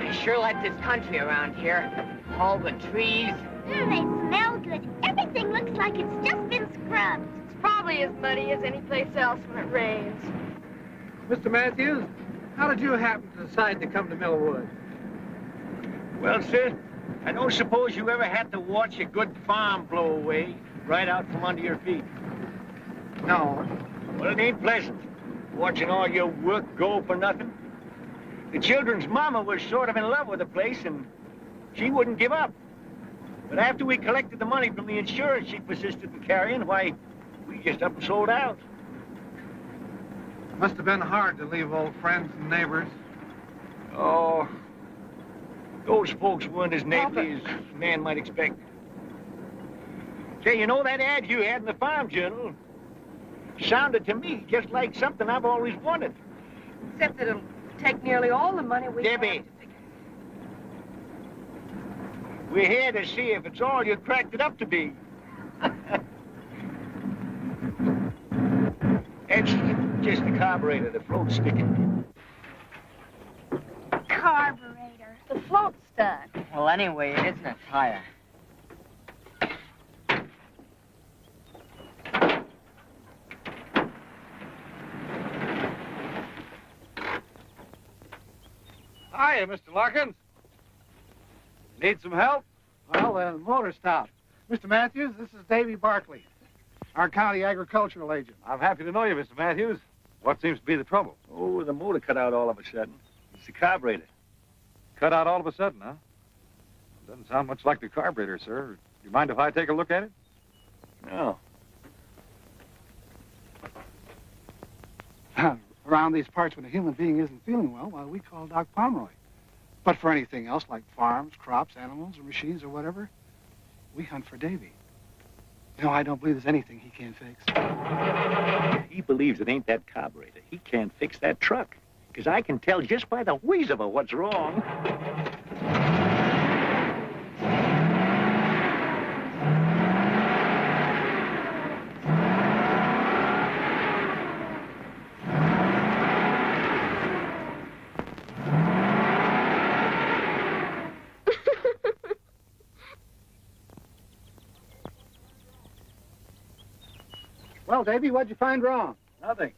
You sure like this country around here. All the trees. They smell good. Everything looks like it's just been scrubbed. It's probably as muddy as any place else when it rains. Mr. Matthews, how did you happen to decide to come to Millwood? Well, sir, I don't suppose you ever had to watch a good farm blow away right out from under your feet. No. Well, it ain't pleasant, watching all your work go for nothing. The children's mama was sort of in love with the place, and she wouldn't give up. But after we collected the money from the insurance she persisted in carrying, why, we just up and sold out. Must have been hard to leave old friends and neighbors. Oh, those folks weren't as neighborly as a man might expect. Say, you know that ad you had in the Farm Journal sounded to me just like something I've always wanted. Except that it'll take nearly all the money we have to Debbie, fix. we're here to see if it's all you cracked it up to be. It's just the carburetor. The float's sticking. Carburetor. The float's stuck. Well, anyway, it isn't a tire. Hiya, Mr. Larkins. Need some help? Well, the motor stopped. Mr. Matthews, this is Davy Barkley, our county agricultural agent. I'm happy to know you, Mr. Matthews. What seems to be the trouble? Oh, the motor cut out all of a sudden. It's the carburetor. Cut out all of a sudden, huh? Doesn't sound much like the carburetor, sir. Do you mind if I take a look at it? No. Around these parts, when a human being isn't feeling well, well, we call Doc Pomeroy. But for anything else, like farms, crops, animals, or machines, or whatever, we hunt for Davy. You know, I don't believe there's anything he can't fix. He believes it ain't that carburetor. He can't fix that truck. Because I can tell just by the wheeze of it what's wrong. Well, Davy, what'd you find wrong? Nothing.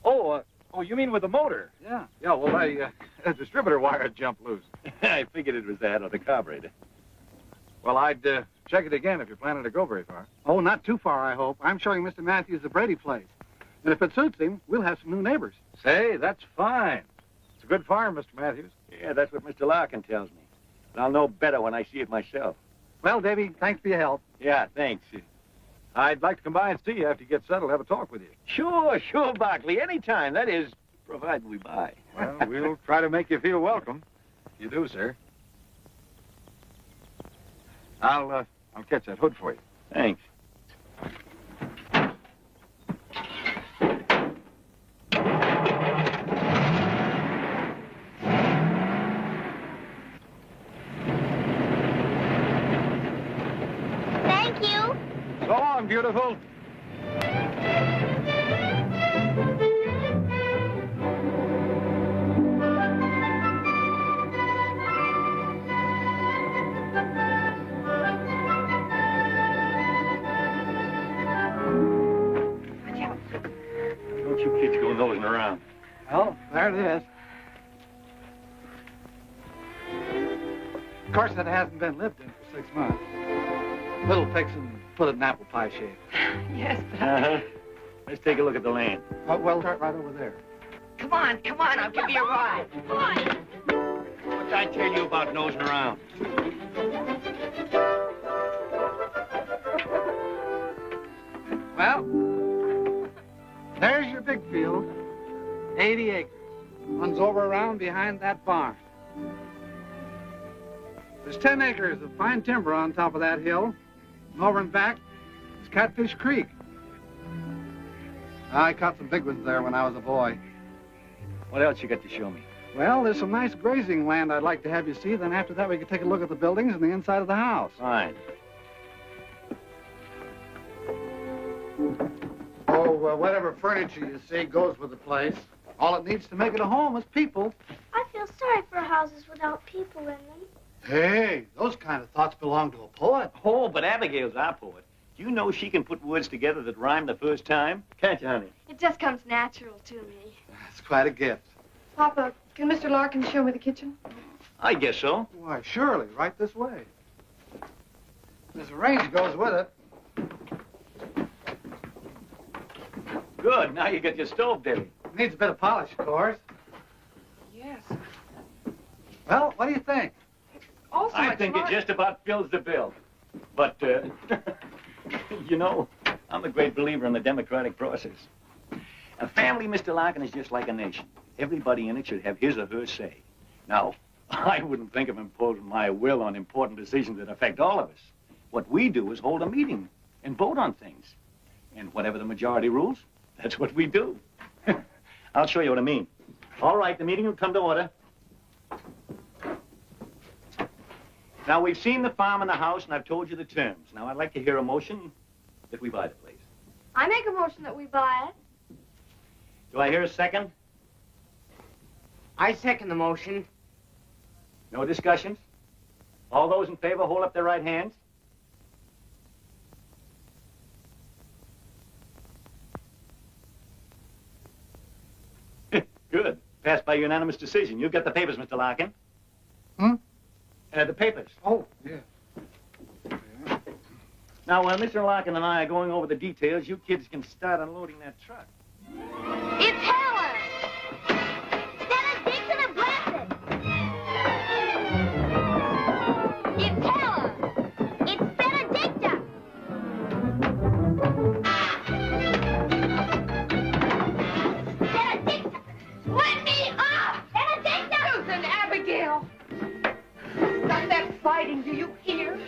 Oh, you mean with the motor? Yeah. Yeah, well, a distributor wire jumped loose. I figured it was that or the carburetor. Well, I'd check it again if you're planning to go very far. Oh, not too far, I hope. I'm showing Mr. Matthews the Brady place. And if it suits him, we'll have some new neighbors. Say, that's fine. It's a good farm, Mr. Matthews. Yeah, that's what Mr. Larkin tells me. And I'll know better when I see it myself. Well, Davy, thanks for your help. Yeah, thanks. I'd like to come by and see you after you get settled, have a talk with you. Sure, Barkley. Anytime. That is, provided we buy. Well, we'll try to make you feel welcome. You do, sir. I'll catch that hood for you. Thanks. Thank you. So long, beautiful. Don't you kids go nosing around. Well, there it is. Of course, it hasn't been lived in for 6 months. Little fixin' put it in apple pie shape. Yes, but Uh-huh. Let's take a look at the land. Well, start right over there. Come on, I'll give you a ride. come on. What'd I tell you about nosing around? Well, there's your big field. 80 acres. Runs over around behind that barn. There's 10 acres of fine timber on top of that hill. And over and back is Catfish Creek. I caught some big ones there when I was a boy. What else you got to show me? Well, there's some nice grazing land I'd like to have you see. Then after that, we could take a look at the buildings and the inside of the house. Fine. Oh, whatever furniture you see goes with the place. All it needs to make it a home is people. I feel sorry for houses without people in them. Hey, those kind of thoughts belong to a poet. Oh, but Abigail's our poet. Do you know she can put words together that rhyme the first time? Can't you, honey? It just comes natural to me. That's quite a gift. Papa, can Mr. Larkin show me the kitchen? I guess so. Why, surely, right this way. This range goes with it. Good. Now you get your stove, Debbie. Needs a bit of polish, of course. Yes. Well, what do you think? Also, I think it just about fills the bill. But, you know, I'm a great believer in the democratic process. A family, Mr. Larkin, is just like a nation. Everybody in it should have his or her say. Now, I wouldn't think of imposing my will on important decisions that affect all of us. What we do is hold a meeting and vote on things. And whatever the majority rules, that's what we do. I'll show you what I mean. All right, the meeting will come to order. Now, we've seen the farm and the house, and I've told you the terms. Now, I'd like to hear a motion that we buy the place. I make a motion that we buy it. Do I hear a second? I second the motion. No discussions? All those in favor, hold up their right hands. Good. Passed by unanimous decision. You get the papers, Mr. Larkin. Hmm? The papers. Oh, yeah. Now, while Mr. Larkin and I are going over the details, you kids can start unloading that truck. It's Helen! Benediction and Blessed! It's Helen! It's Benedicta! Benedicta! Let me up! Benedicta! Susan, Abigail! Stop that fighting, do you hear?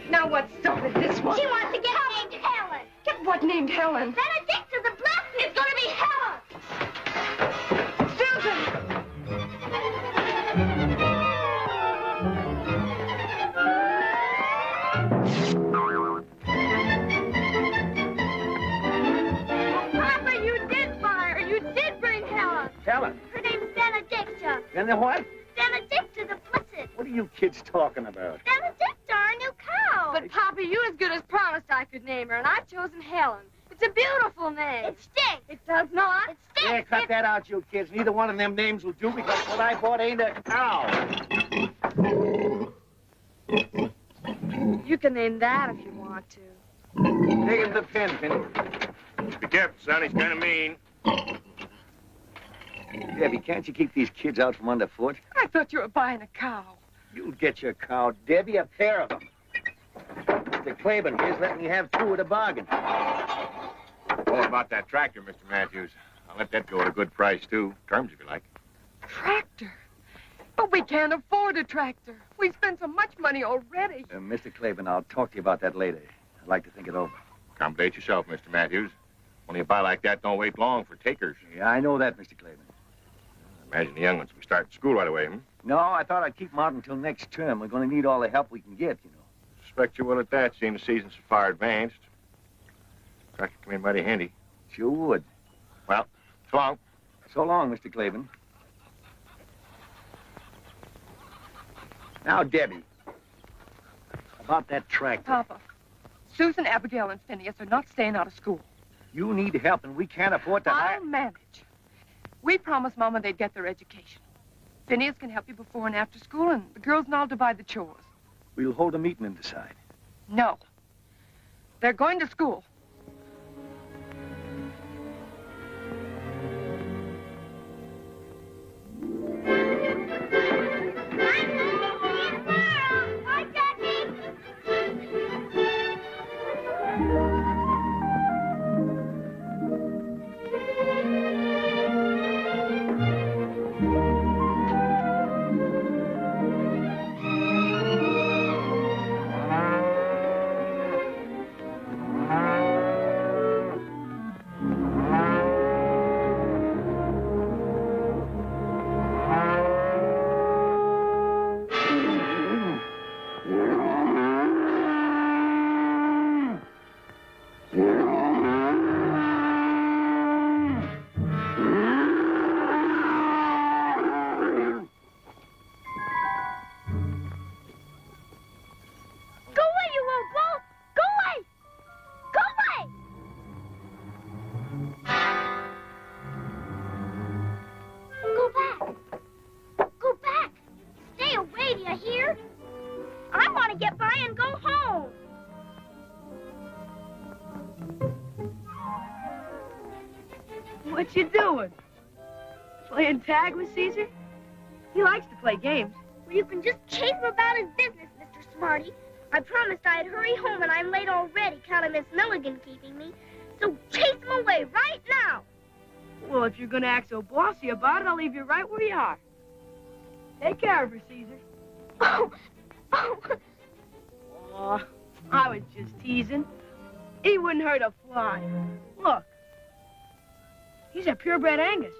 Now what started this one? She wants to get named Helen! Get what named Helen? Benedicta the Blessed! It's gonna be Helen! Susan! Papa, you did buy her. You did bring Helen. Helen. Her name's Benedicta. And then what? Benedicta the Blessed. What are you kids talking about? Benedicta, our new cow. But, Papa, you as good as promised I could name her, and I've chosen Helen. It's a beautiful name. It stinks. It does not. It stinks. Yeah, cut that out, you kids. Neither one of them names will do because what I bought ain't a cow. You can name that if you want to. Take him the pen, Penny. Be careful, son. He's kind of mean. Debbie, can't you keep these kids out from underfoot? I thought you were buying a cow. You'll get your cow, Debbie, a pair of them. Mr. Claiborne here's letting you have two at a bargain. All about that tractor, Mr. Matthews. I'll let that go at a good price, too. Terms, if you like. Tractor? But we can't afford a tractor. We've spent so much money already. Mr. Claiborne, I'll talk to you about that later. I'd like to think it over. Accommodate yourself, Mr. Matthews. Only a buy like that don't wait long for takers. Yeah, I know that, Mr. Claiborne. Imagine the young ones will be starting school right away, hmm? No, I thought I'd keep them out until next term. We're going to need all the help we can get, you know. Suspect you will at that, seeing the season's so far advanced. Tractor come in mighty handy. Sure would. Well, so long. So long, Mr. Claiborne. Now, Debbie, about that tractor. Papa, Susan, Abigail, and Phineas are not staying out of school. You need help, and we can't afford to hire... I'll manage. We promised Mama they'd get their education. Phineas can help you before and after school, and the girls and I'll divide the chores. We'll hold a meeting and decide. No. They're going to school. Bye, Daddy. What you doing? Playing tag with Caesar? He likes to play games. Well, you can just chase him about his business, Mr. Smarty. I promised I'd hurry home, and I'm late already, counting Miss Milligan keeping me. So chase him away right now. Well, if you're going to act so bossy about it, I'll leave you right where you are. Take care of her, Caesar. Oh. Oh, I was just teasing. He wouldn't hurt a fly. Look. He's a purebred Angus,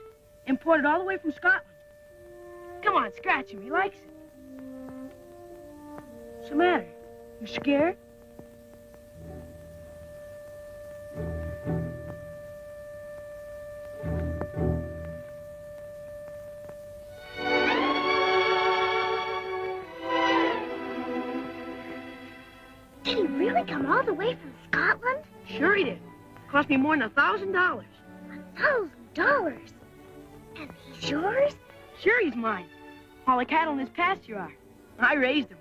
imported all the way from Scotland. Come on, scratch him. He likes it. What's the matter? You scared? Did he really come all the way from Scotland? Sure he did. Cost me more than $1,000. $1,000? And he's yours? Sure he's mine. All the cattle in his pasture are. I raised them.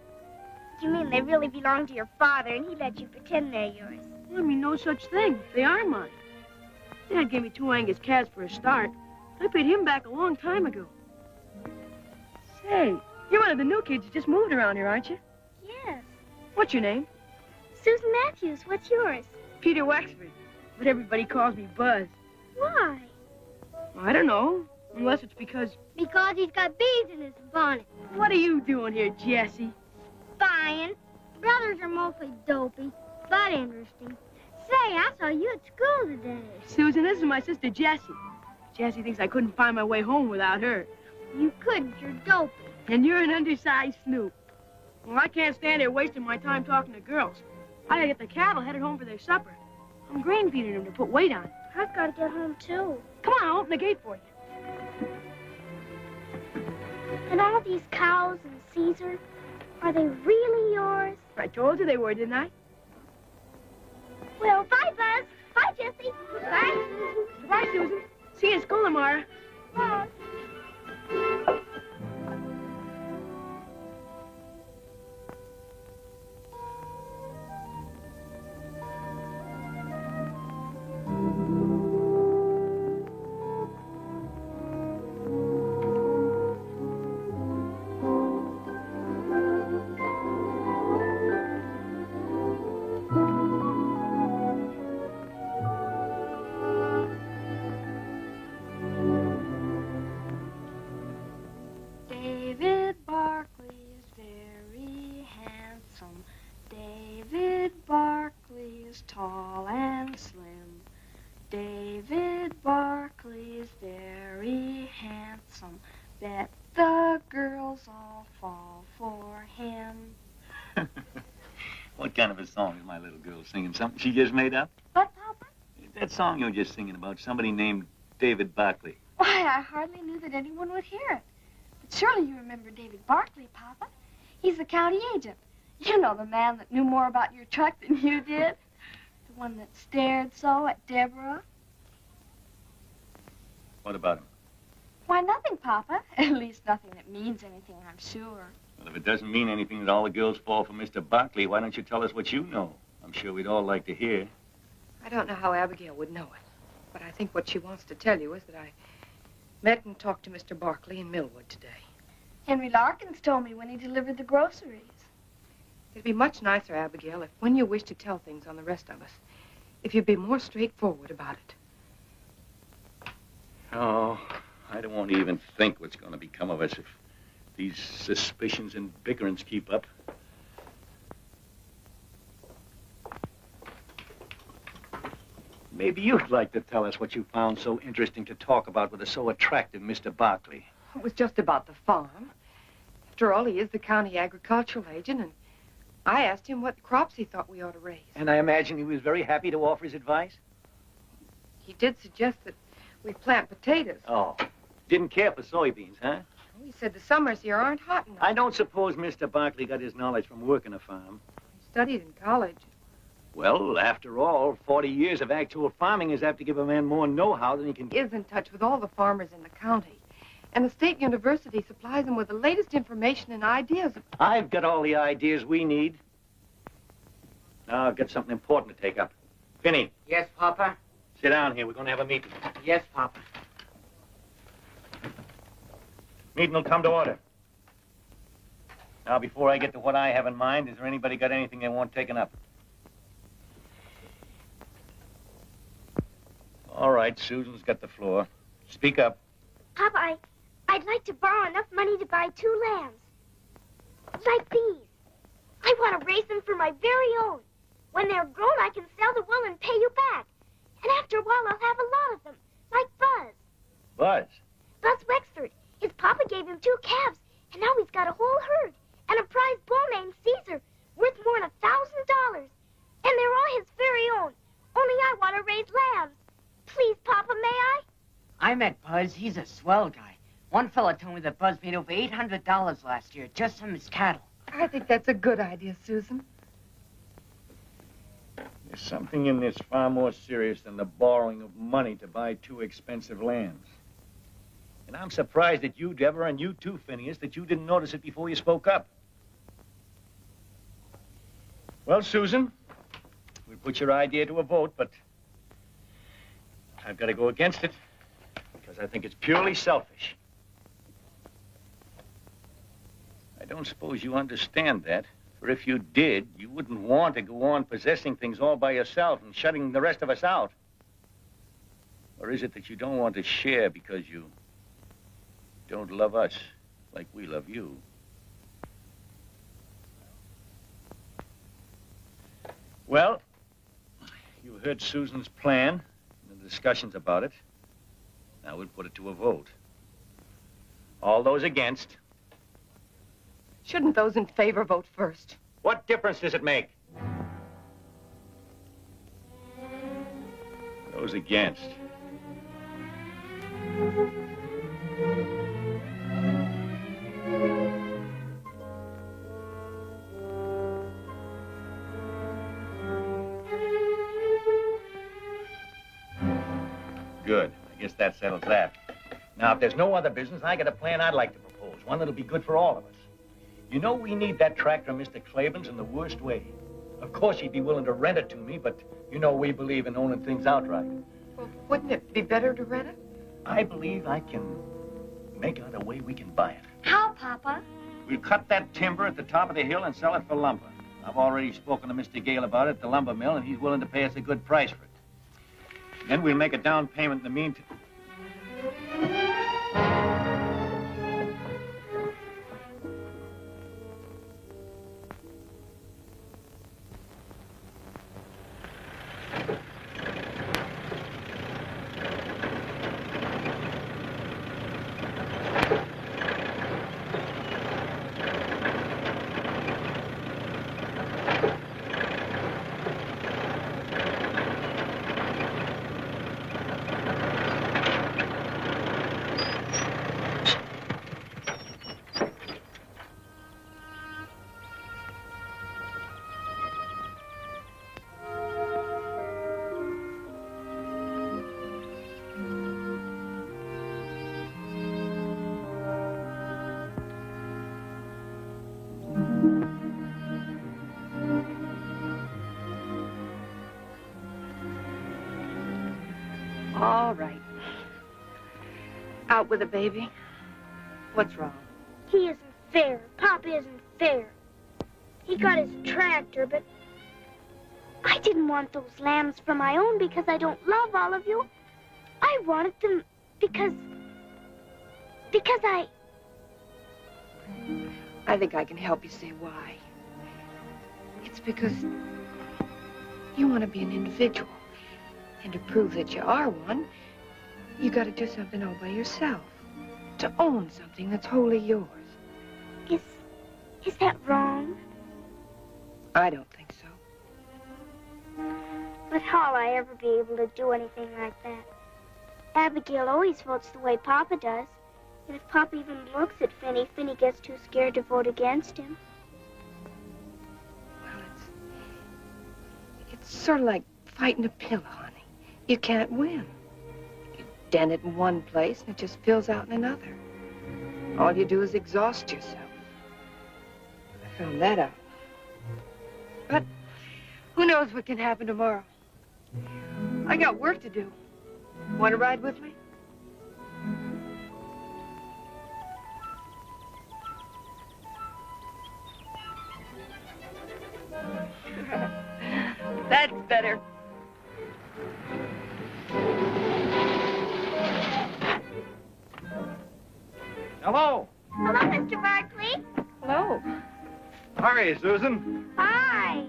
You mean they really belong to your father, and he let you pretend they're yours? Well, I mean, no such thing. They are mine. Dad gave me 2 Angus calves for a start. I paid him back a long time ago. Say, you're one of the new kids who just moved around here, aren't you? Yes. What's your name? Susan Matthews, what's yours? Peter Wexford. But everybody calls me Buzz. Why? I don't know. Unless it's because... Because he's got bees in his bonnet. What are you doing here, Jessie? Spying. Brothers are mostly dopey, but interesting. Say, I saw you at school today. Susan, this is my sister Jessie. Jessie thinks I couldn't find my way home without her. You couldn't, you're dopey. And you're an undersized snoop. Well, I can't stand here wasting my time talking to girls. I gotta get the cattle headed home for their supper. I'm grain feeding them to put weight on. I've got to get home, too. Come on, I'll open the gate for you. And all these cows and Caesar, are they really yours? I told you they were, didn't I? Well, bye, Buzz. Bye, Jessie. Bye. Bye, Susan. See you in school tomorrow. Bye. Tall and slim. David Barkley is very handsome. Bet the girls all fall for him. What kind of a song is my little girl singing? Something she just made up? What, Papa? That song you were just singing about somebody named David Barkley. Why, I hardly knew that anyone would hear it. But surely you remember David Barkley, Papa. He's the county agent. You know, the man that knew more about your truck than you did. The one that stared so at Deborah. What about him? Why, nothing, Papa. At least nothing that means anything, I'm sure. Well, if it doesn't mean anything that all the girls fall for Mr. Barkley, why don't you tell us what you know? I'm sure we'd all like to hear. I don't know how Abigail would know it, but I think what she wants to tell you is that I met and talked to Mr. Barkley in Millwood today. Henry Larkins told me when he delivered the groceries. It'd be much nicer, Abigail, if when you wish to tell things on the rest of us, if you'd be more straightforward about it. Oh, I don't want to even think what's going to become of us if these suspicions and bickerings keep up. Maybe you'd like to tell us what you found so interesting to talk about with a so attractive Mr. Barkley. It was just about the farm. After all, he is the county agricultural agent, and I asked him what crops he thought we ought to raise. And I imagine he was very happy to offer his advice? He did suggest that we plant potatoes. Oh, didn't care for soybeans, huh? He said the summers here aren't hot enough. I don't suppose Mr. Barkley got his knowledge from working a farm. He studied in college. Well, after all, 40 years of actual farming is apt to give a man more know-how than he can... He is in touch with all the farmers in the county. And the state university supplies them with the latest information and ideas. I've got all the ideas we need. Now I've got something important to take up. Finney. Yes, Papa? Sit down here. We're going to have a meeting. Yes, Papa. Meeting will come to order. Now, before I get to what I have in mind, has there anybody got anything they want taken up? All right, Susan's got the floor. Speak up. Papa, I'd like to borrow enough money to buy 2 lambs. Like these. I want to raise them for my very own. When they're grown, I can sell the wool and pay you back. And after a while, I'll have a lot of them, like Buzz. Buzz? Buzz Wexford. His papa gave him 2 calves, and now he's got a whole herd. And a prize bull named Caesar, worth more than $1,000. And they're all his very own. Only I want to raise lambs. Please, Papa, may I? I met Buzz. He's a swell guy. One fella told me that Buzz made over $800 last year just from his cattle. I think that's a good idea, Susan. There's something in this far more serious than the borrowing of money to buy 2 expensive lambs. And I'm surprised at you, Deborah, and you too, Phineas, that you didn't notice it before you spoke up. Well, Susan, we put your idea to a vote, but I've got to go against it because I think it's purely selfish. I don't suppose you understand that, for if you did, you wouldn't want to go on possessing things all by yourself and shutting the rest of us out. Or is it that you don't want to share because you don't love us like we love you? Well, you heard Susan's plan and the discussions about it. Now we'll put it to a vote. All those against? Shouldn't those in favor vote first? What difference does it make? Those against. Good. I guess that settles that. Now, if there's no other business, I got a plan I'd like to propose. One that'll be good for all of us. You know, we need that tractor, Mr. Claiborne's, in the worst way. Of course, he'd be willing to rent it to me, but you know we believe in owning things outright. Well, wouldn't it be better to rent it? I believe I can make out a way we can buy it. How, Papa? We'll cut that timber at the top of the hill and sell it for lumber. I've already spoken to Mr. Gale about it at the lumber mill, and he's willing to pay us a good price for it. Then we'll make a down payment in the meantime. All right. Out with the baby. What's wrong? He isn't fair. Papa isn't fair. He got his tractor, but I didn't want those lambs for my own because I don't love all of you. I wanted them because I think I can help you see why. It's because you want to be an individual. And to prove that you are one, you got to do something all by yourself. To own something that's wholly yours. Is that wrong? I don't think so. But how'll I ever be able to do anything like that? Abigail always votes the way Papa does. And if Papa even looks at Finny, Finny gets too scared to vote against him. Well, it's sort of like fighting a pillow, honey. You can't win. You dent it in one place and it just fills out in another. All you do is exhaust yourself. I found that out. But who knows what can happen tomorrow? I got work to do. Want to ride with me? That's better. Hello. Hello, Mr. Barkley. Hello. Hi, Susan. Hi.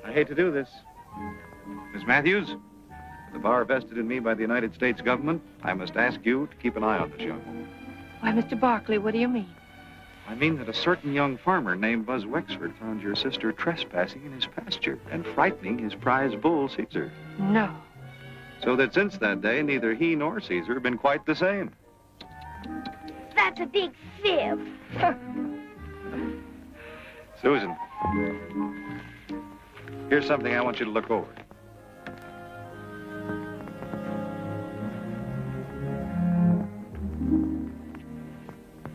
I hate to do this. Miss Matthews, with the power vested in me by the United States government, I must ask you to keep an eye on this young woman. Why, Mr. Barkley, what do you mean? I mean that a certain young farmer named Buzz Wexford found your sister trespassing in his pasture and frightening his prize bull, Caesar. No. So that since that day, neither he nor Caesar have been quite the same. That's a big fib. Susan, here's something I want you to look over.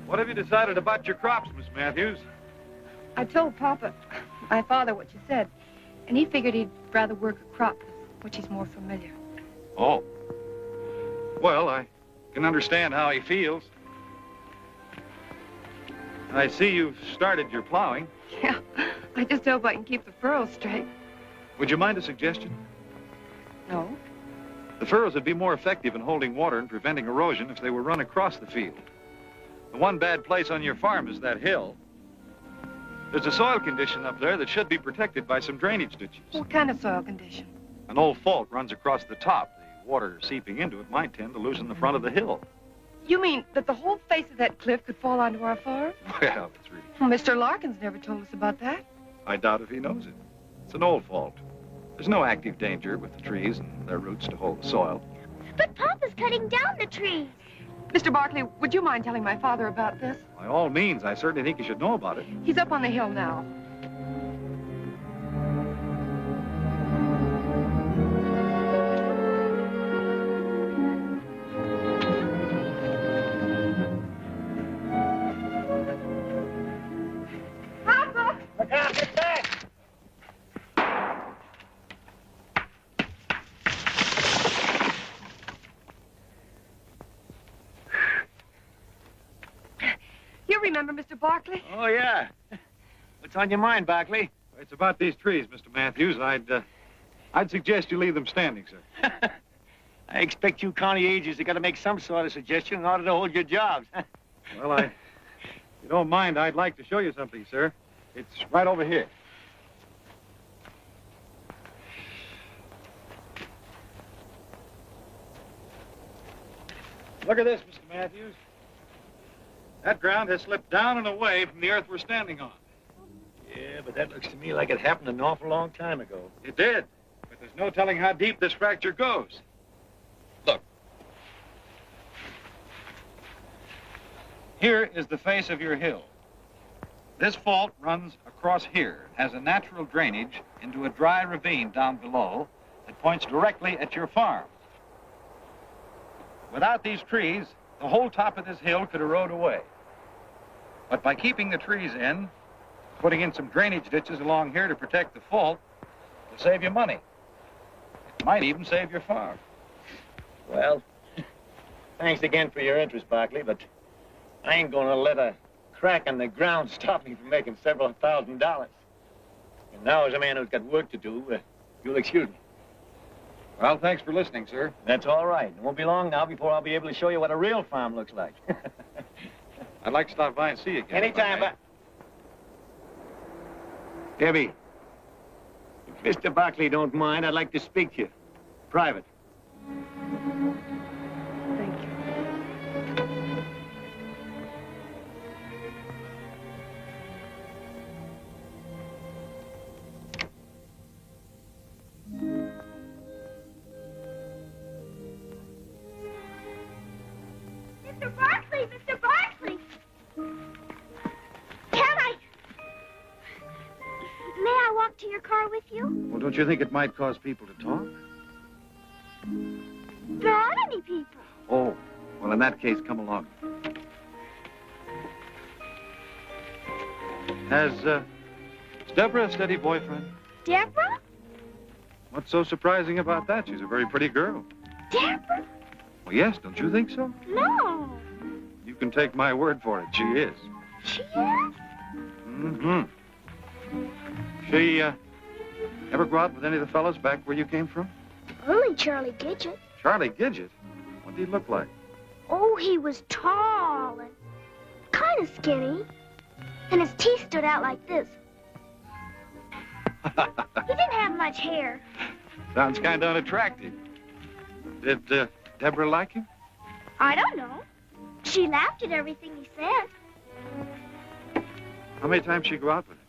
What have you decided about your crops, Miss Matthews? I told my father, what you said, and he figured he'd rather work a crop with which he's more familiar. Oh. Well, I can understand how he feels. I see you've started your plowing. Yeah, I just hope I can keep the furrows straight. Would you mind a suggestion? No? The furrows would be more effective in holding water and preventing erosion if they were run across the field. The one bad place on your farm is that hill. There's a soil condition up there that should be protected by some drainage ditches. What kind of soil condition? An old fault runs across the top. The water seeping into it might tend to loosen the front of the hill. You mean that the whole face of that cliff could fall onto our farm? Well, it's really... Well, Mr. Larkins never told us about that. I doubt if he knows it. It's an old fault. There's no active danger with the trees and their roots to hold the soil. But Papa's cutting down the trees. Mr. Barkley, would you mind telling my father about this? By all means, I certainly think you should know about it. He's up on the hill now. Papa! Look out, get back! You remember Mr. Barkley? Oh, yeah. What's on your mind, Barkley? It's about these trees, Mr. Matthews. I'd suggest you leave them standing, sir. I expect you county agents have got to make some sort of suggestion in order to hold your jobs. Well, if you don't mind, I'd like to show you something, sir. It's right over here. Look at this, Mr. Matthews. That ground has slipped down and away from the earth we're standing on. Yeah, but that looks to me like it happened an awful long time ago. It did, but there's no telling how deep this fracture goes. Look. Here is the face of your hill. This fault runs across here. It has a natural drainage into a dry ravine down below that points directly at your farm. Without these trees, the whole top of this hill could erode away. But by keeping the trees in, putting in some drainage ditches along here to protect the fault, will save you money. It might even save your farm. Well, thanks again for your interest, Barkley, but I ain't going to let a crack in the ground stop me from making several $1,000s. And now, as a man who's got work to do, you'll excuse me. Well, thanks for listening, sir. That's all right. It won't be long now before I'll be able to show you what a real farm looks like. I'd like to stop by and see you again. Anytime, but... Debbie, if Mr. Barkley don't mind, I'd like to speak to you. Private. Thank you. Mr. Barkley! Mr. Barkley! Can I... May I walk to your car with you? Well, don't you think it might cause people to talk? There aren't any people. Oh, well, in that case, come along. Has Deborah a steady boyfriend? Deborah? What's so surprising about that? She's a very pretty girl. Deborah? Well, yes, don't you think so? No. You can take my word for it. She is. She is? Mm-hmm. She, ever go out with any of the fellas back where you came from? Only Charlie Gidget. Charlie Gidget? What did he look like? Oh, he was tall and kind of skinny. And his teeth stood out like this. He didn't have much hair. Sounds kind of unattractive. Did Deborah like him? I don't know. She laughed at everything he said. How many times she go out with him?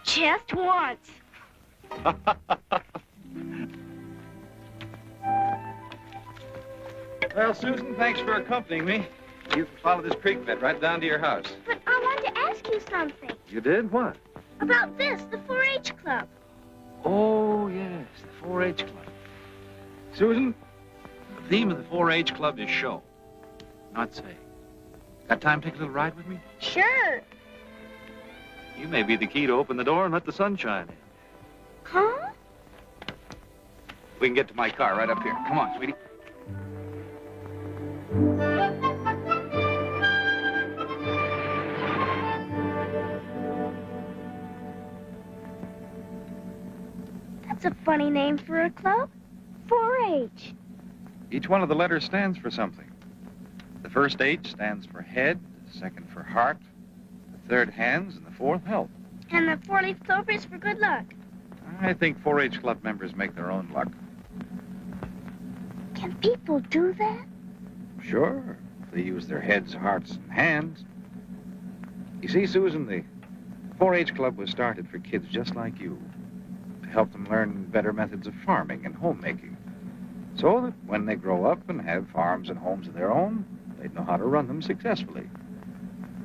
Just once. Well, Susan, thanks for accompanying me. You can follow this creek bed right down to your house. But I wanted to ask you something. You did? What? About this, the 4-H club. Oh, yes, the 4-H club. Susan, the theme of the 4-H club is show, not say. Got time to take a little ride with me? Sure. You may be the key to open the door and let the sunshine in. Huh? We can get to my car right up here. Come on, sweetie. That's a funny name for a club. 4-H. Each one of the letters stands for something. The first H stands for head, the second for heart, the third hands, and the fourth health. And the 4-leaf clover is for good luck. I think 4-H club members make their own luck. Can people do that? Sure, if they use their heads, hearts, and hands. You see, Susan, the 4-H club was started for kids just like you, to help them learn better methods of farming and homemaking, so that when they grow up and have farms and homes of their own, they'd know how to run them successfully.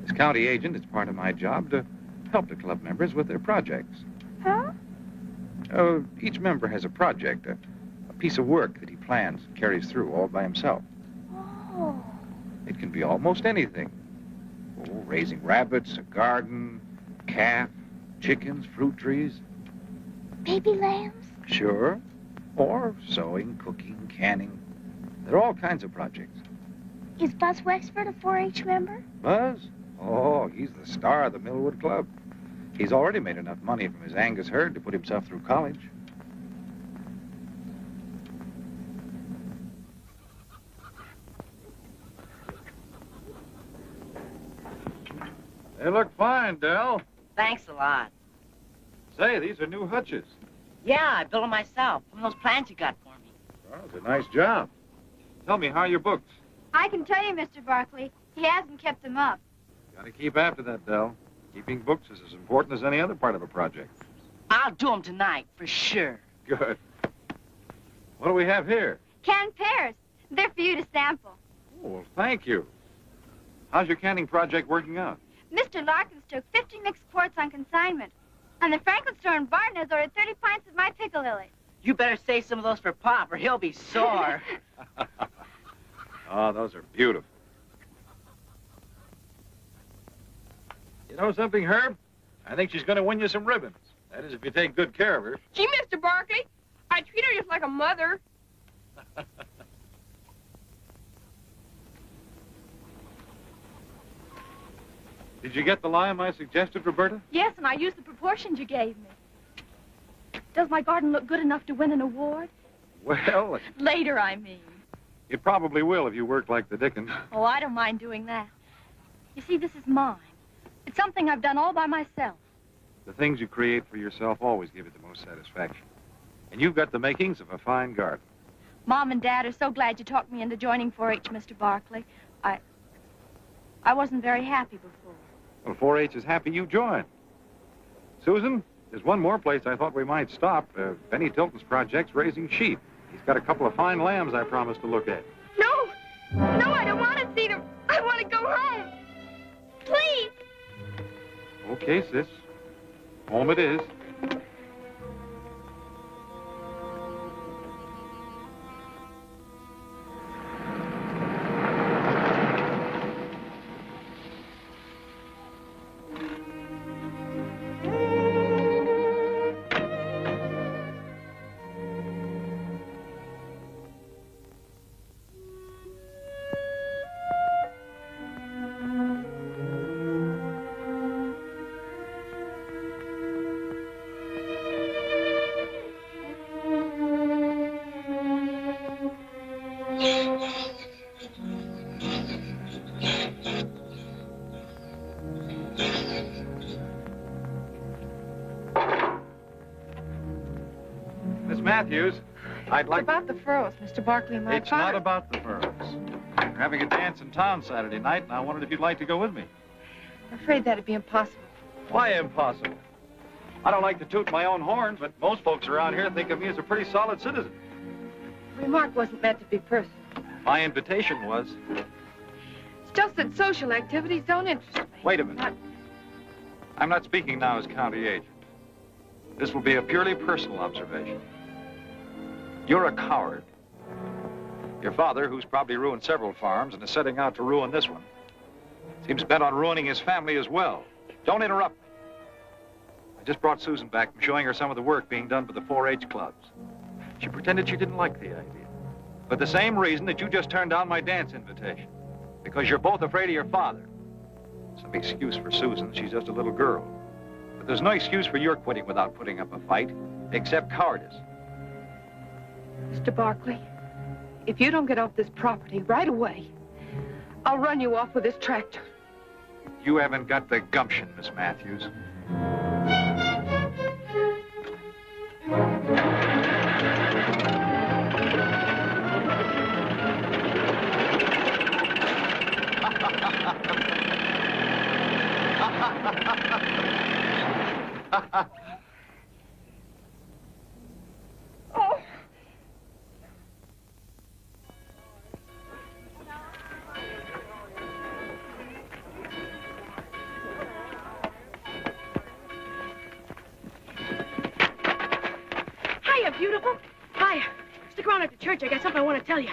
As county agent, it's part of my job to help the club members with their projects. Huh? Each member has a project, a piece of work that he plans and carries through all by himself. Oh. It can be almost anything. Oh, raising rabbits, a garden, calf, chickens, fruit trees. Baby lambs? Sure. Or sewing, cooking, canning. There are all kinds of projects. Is Buzz Wexford a 4-H member? Buzz? Oh, he's the star of the Millwood Club. He's already made enough money from his Angus herd to put himself through college. They look fine, Del. Thanks a lot. Say, these are new hutches. Yeah, I built them myself. One of those plans you got for me. Well, it's a nice job. Tell me, how are your books? I can tell you, Mr. Barkley, he hasn't kept them up. Gotta keep after that, Del. Keeping books is as important as any other part of a project. I'll do them tonight, for sure. Good. What do we have here? Canned pears. They're for you to sample. Oh, well, thank you. How's your canning project working out? Mr. Larkins took 50 mixed quarts on consignment. And the Franklin store in Barton has ordered 30 pints of my piccalilli. You better save some of those for Pop, or he'll be sore. Oh, those are beautiful. You know something, Herb? I think she's going to win you some ribbons. That is, if you take good care of her. Gee, Mr. Barkley, I treat her just like a mother. Did you get the lime I suggested, Roberta? Yes, and I used the proportions you gave me. Does my garden look good enough to win an award? Well, Later, I mean. it probably will if you work like the Dickens. Oh, I don't mind doing that. You see, this is mine. It's something I've done all by myself. The things you create for yourself always give you the most satisfaction. And you've got the makings of a fine garden. Mom and Dad are so glad you talked me into joining 4-H, Mr. Barkley. I wasn't very happy before. Well, 4-H is happy you joined. Susan, there's one more place I thought we might stop. Benny Tilton's project's raising sheep. He's got a couple of fine lambs I promised to look at. No, I don't want to see them. I want to go home. Please. Okay, sis. Home it is. Matthews, I'd like... It's about the furrows, Mr. Barkley and my It's father. not about the furrows. We're having a dance in town Saturday night, and I wondered if you'd like to go with me. I'm afraid that'd be impossible. Why impossible? I don't like to toot my own horn, but most folks around here think of me as a pretty solid citizen. The remark wasn't meant to be personal. My invitation was... It's just that social activities don't interest me. Wait a minute. I'm not speaking now as county agent. This will be a purely personal observation. You're a coward. Your father, who's probably ruined several farms and is setting out to ruin this one, seems bent on ruining his family as well. Don't interrupt me. I just brought Susan back from showing her some of the work being done by the 4-H clubs. She pretended she didn't like the idea. For the same reason that you just turned down my dance invitation. Because you're both afraid of your father. Some excuse for Susan, she's just a little girl. But there's no excuse for your quitting without putting up a fight, except cowardice. Mr. Barkley, if you don't get off this property right away, I'll run you off with this tractor. You haven't got the gumption, Miss Matthews. Oh. Hiya, beautiful. Hiya. Stick around at the church. I got something I want to tell you.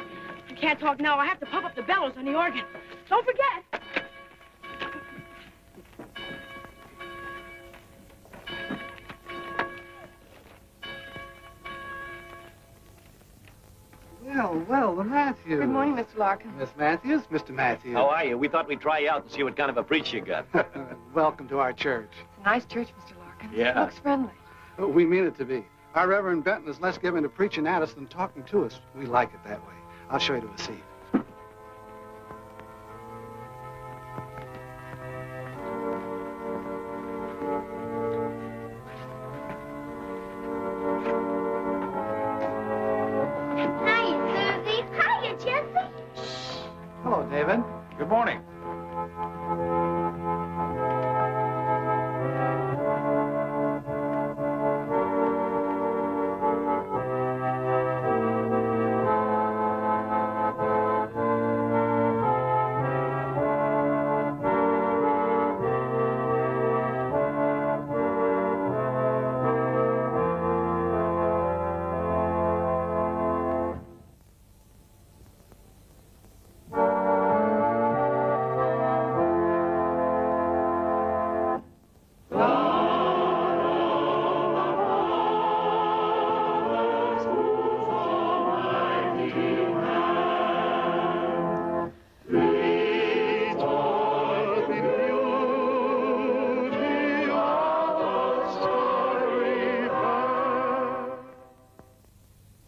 I can't talk now. I have to pump up the bellows on the organ. Don't forget. Well, the Matthews. Good morning, Mr. Larkin. Miss Matthews, Mr. Matthews. How are you? We thought we'd try you out and see what kind of a preach you got. Welcome to our church. It's a nice church, Mr. Larkin. Yeah. Looks friendly. We mean it to be. Our Reverend Benton is less given to preaching at us than talking to us. We like it that way. I'll show you to a seat. Hi, Susie. Hiya, Jesse. Hello, David. Good morning.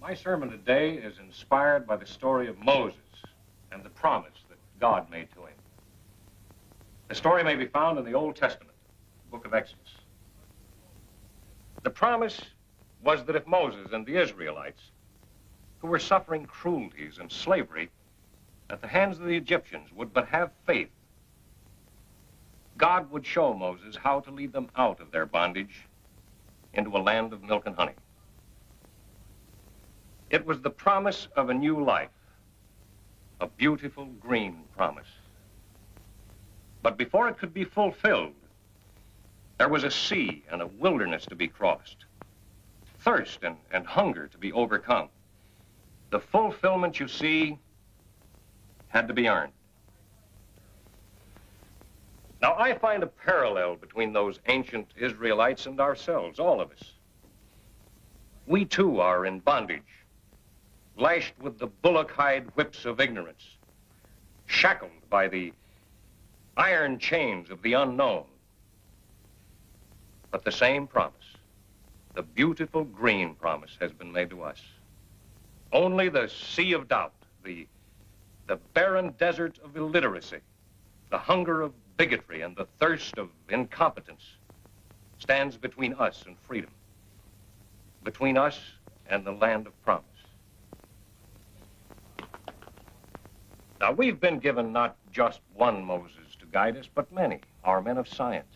My sermon today is inspired by the story of Moses and the promise that God made to him. The story may be found in the Old Testament, the book of Exodus. The promise was that if Moses and the Israelites, who were suffering cruelties and slavery at the hands of the Egyptians, would but have faith, God would show Moses how to lead them out of their bondage into a land of milk and honey. It was the promise of a new life, a beautiful green promise. But before it could be fulfilled, there was a sea and a wilderness to be crossed, thirst and hunger to be overcome. The fulfillment, you see, had to be earned. Now, I find a parallel between those ancient Israelites and ourselves, all of us. We, too, are in bondage, lashed with the bullock-hide whips of ignorance, shackled by the iron chains of the unknown. But the same promise, the beautiful green promise, has been made to us. Only the sea of doubt, the barren desert of illiteracy, the hunger of bigotry and the thirst of incompetence stands between us and freedom, between us and the land of promise. Now, we've been given not just one Moses to guide us, but many, our men of science,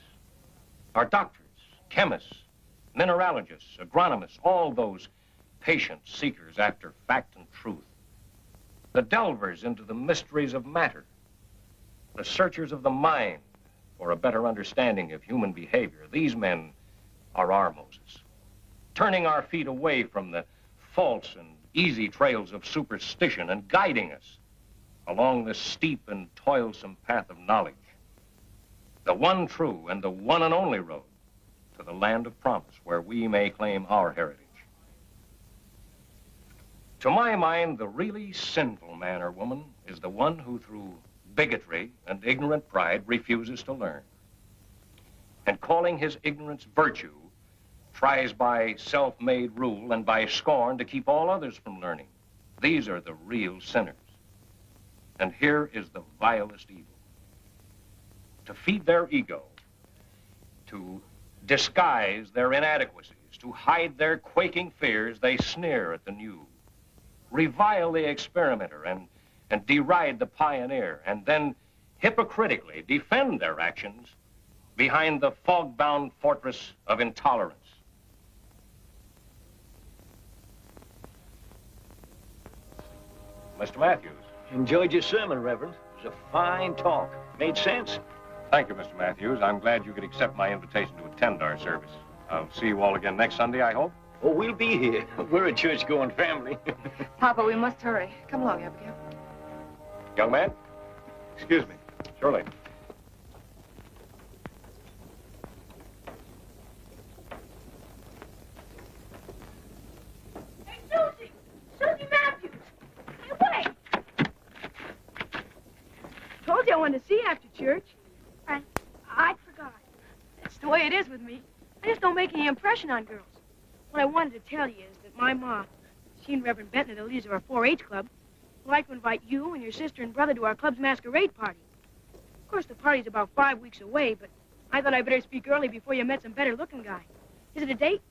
our doctors, chemists, mineralogists, agronomists, all those patient seekers after fact and truth, the delvers into the mysteries of matter, the searchers of the mind for a better understanding of human behavior. These men are our Moses, turning our feet away from the false and easy trails of superstition and guiding us along the steep and toilsome path of knowledge, the one true and the one and only road to the land of promise, where we may claim our heritage. To my mind, the really sinful man or woman is the one who, through bigotry and ignorant pride, refuses to learn, and calling his ignorance virtue, tries by self-made rule and by scorn to keep all others from learning. These are the real sinners. And here is the vilest evil. To feed their ego, to disguise their inadequacies, to hide their quaking fears, they sneer at the new, revile the experimenter, and deride the pioneer, and then hypocritically defend their actions behind the fog-bound fortress of intolerance. Mr. Matthews. Enjoyed your sermon, Reverend. It was a fine talk. Made sense. Thank you, Mr. Matthews. I'm glad you could accept my invitation to attend our service. I'll see you all again next Sunday, I hope. Oh, we'll be here. We're a church-going family. Papa, we must hurry. Come along, Abigail. Young man? Excuse me. Surely. Hey, Susie! Susie Matthews! Hey, wait! Told you I wanted to see you after church. I forgot. That's the way it is with me. I just don't make any impression on girls. What I wanted to tell you is that my mom, she and Reverend Benton are the leaders of our 4-H club, would like to invite you and your sister and brother to our club's masquerade party. Of course, the party's about 5 weeks away, but I thought I'd better speak early before you met some better-looking guy. Is it a date?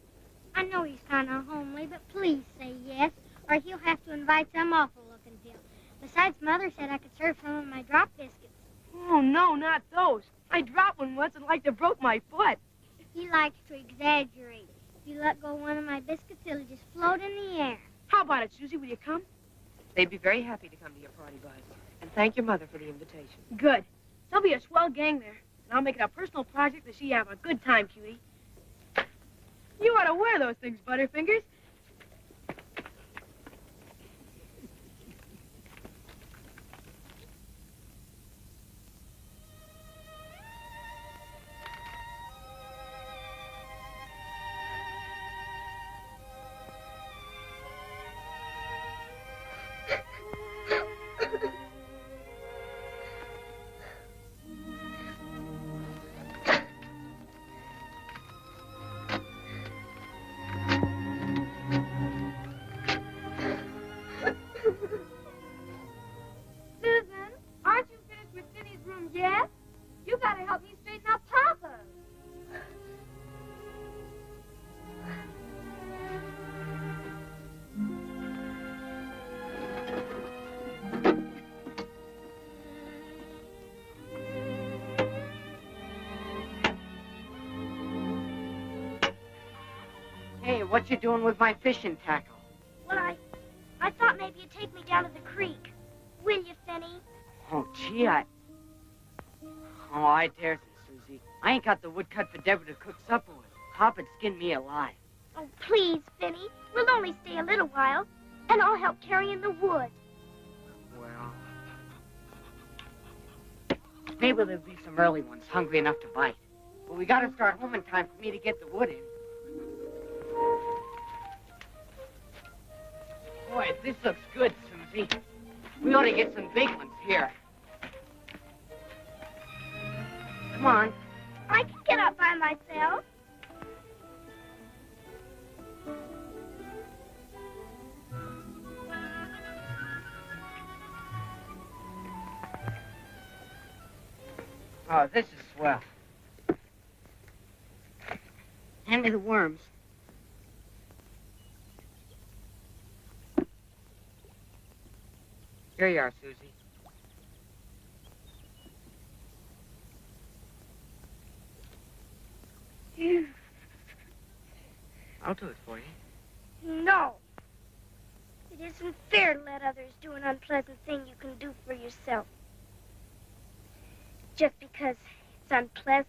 I know he's kind of homely, but please say yes, or he'll have to invite some awful-looking Bill. Besides, Mother said I could serve some of my drop biscuits. Oh, no, not those. I dropped one once and like to broke my foot. He likes to exaggerate. If you let go one of my biscuits, it'll just float in the air. How about it, Susie? Will you come? They'd be very happy to come to your party, Buzz. And thank your mother for the invitation. Good. There'll be a swell gang there, and I'll make it a personal project to see you have a good time, cutie. You ought to wear those things, Butterfingers. What you doing with my fishing tackle? Well, I thought maybe you'd take me down to the creek. Will you, Finney? Oh, gee, I dare say, Susie. I ain't got the wood cut for Deborah to cook supper with. Pop'd skin me alive. Oh, please, Finney. We'll only stay a little while, and I'll help carry in the wood. Well, maybe there'll be some early ones hungry enough to bite. But we gotta start home in time for me to get the wood in. Boy, this looks good, Susie. We ought to get some big ones here. Come on. I can get up by myself. Oh, this is swell. Hand me the worms. Here you are, Susie. I'll do it for you. No. It isn't fair to let others do an unpleasant thing you can do for yourself. Just because it's unpleasant.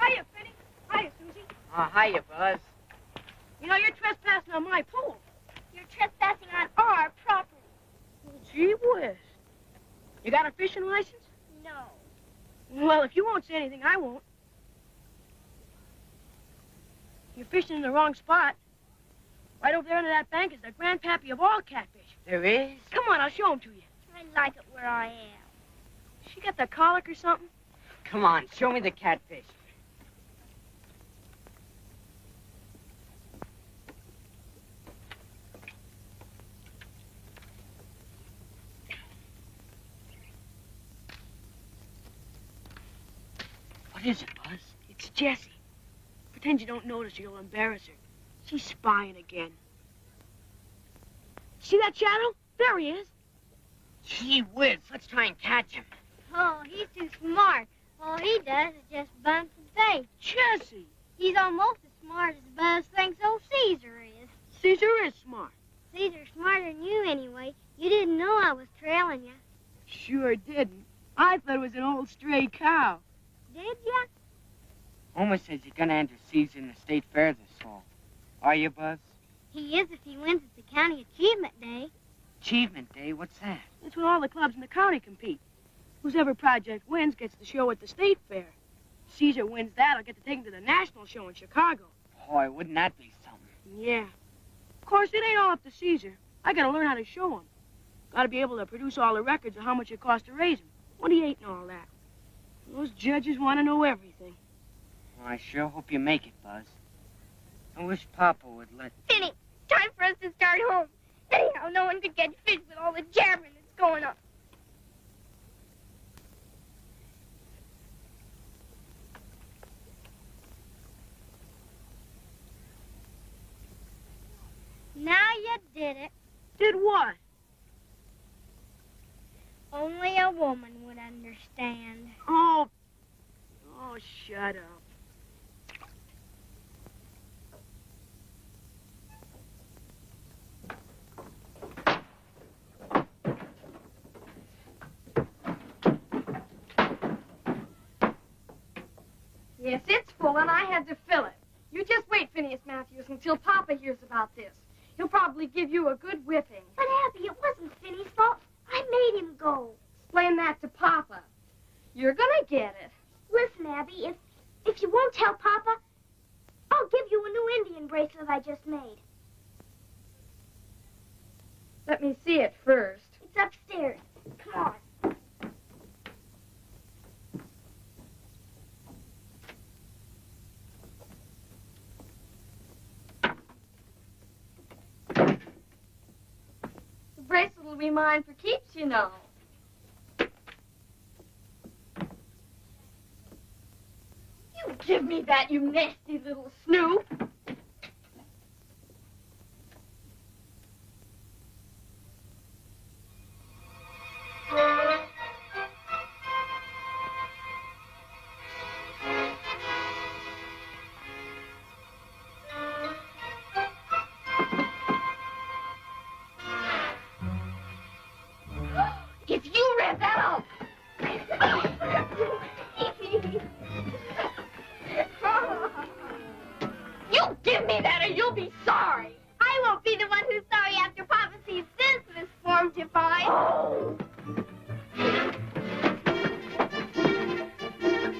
Hiya, Finny. Hiya, Susie. Oh, hiya, Buzz. You know, you're trespassing on my pool. You're trespassing on our property. Gee whiz. You got a fishing license? No. Well, if you won't say anything, I won't. You're fishing in the wrong spot. Right over there under that bank is the grandpappy of all catfish. There is? Come on, I'll show him to you. I like it where I am. She got the colic or something? Come on, show me the catfish. What is it, Buzz? It's Jessie. Pretend you don't notice or you'll embarrass her. She's spying again. See that shadow? There he is. Gee whiz, let's try and catch him. Oh, he's too smart. All he does is just bump and bait. Jessie. He's almost as smart as Buzz thinks old Caesar is. Caesar is smart. Caesar's smarter than you anyway. You didn't know I was trailing you. Sure didn't. I thought it was an old stray cow. Did ya? Homer says you're gonna enter Caesar in the state fair this fall. Are you, Buzz? He is if he wins at the County Achievement Day. Achievement Day? What's that? That's when all the clubs in the county compete. Whoever project wins gets the show at the state fair. Caesar wins that, I'll get to take him to the national show in Chicago. Boy, wouldn't that be something? Yeah. Of course, it ain't all up to Caesar. I gotta learn how to show him. Gotta be able to produce all the records of how much it costs to raise him, what he ate and all that. Those judges want to know everything. Well, I sure hope you make it, Buzz. I wish Papa would let... Finny, time for us to start home. Anyhow, no one could catch fish with all the jabbering that's going on. Now you did it. Did what? Only a woman would understand. Oh, shut up. Yes, it's full, and I had to fill it. You just wait, Phineas Matthews, until Papa hears about this. He'll probably give you a good whipping. But, Abby, it wasn't Finny's fault. I made him go. Explain that to Papa. You're gonna get it. Listen, Abby, if you won't tell Papa, I'll give you a new Indian bracelet I just made. Let me see it first. It's upstairs. Come on. The bracelet will be mine for keeps, you know. You give me that, you nasty little snoop. If you read that up. You give me that or you'll be sorry. I won't be the one who's sorry after Papa sees this misformed device. Oh.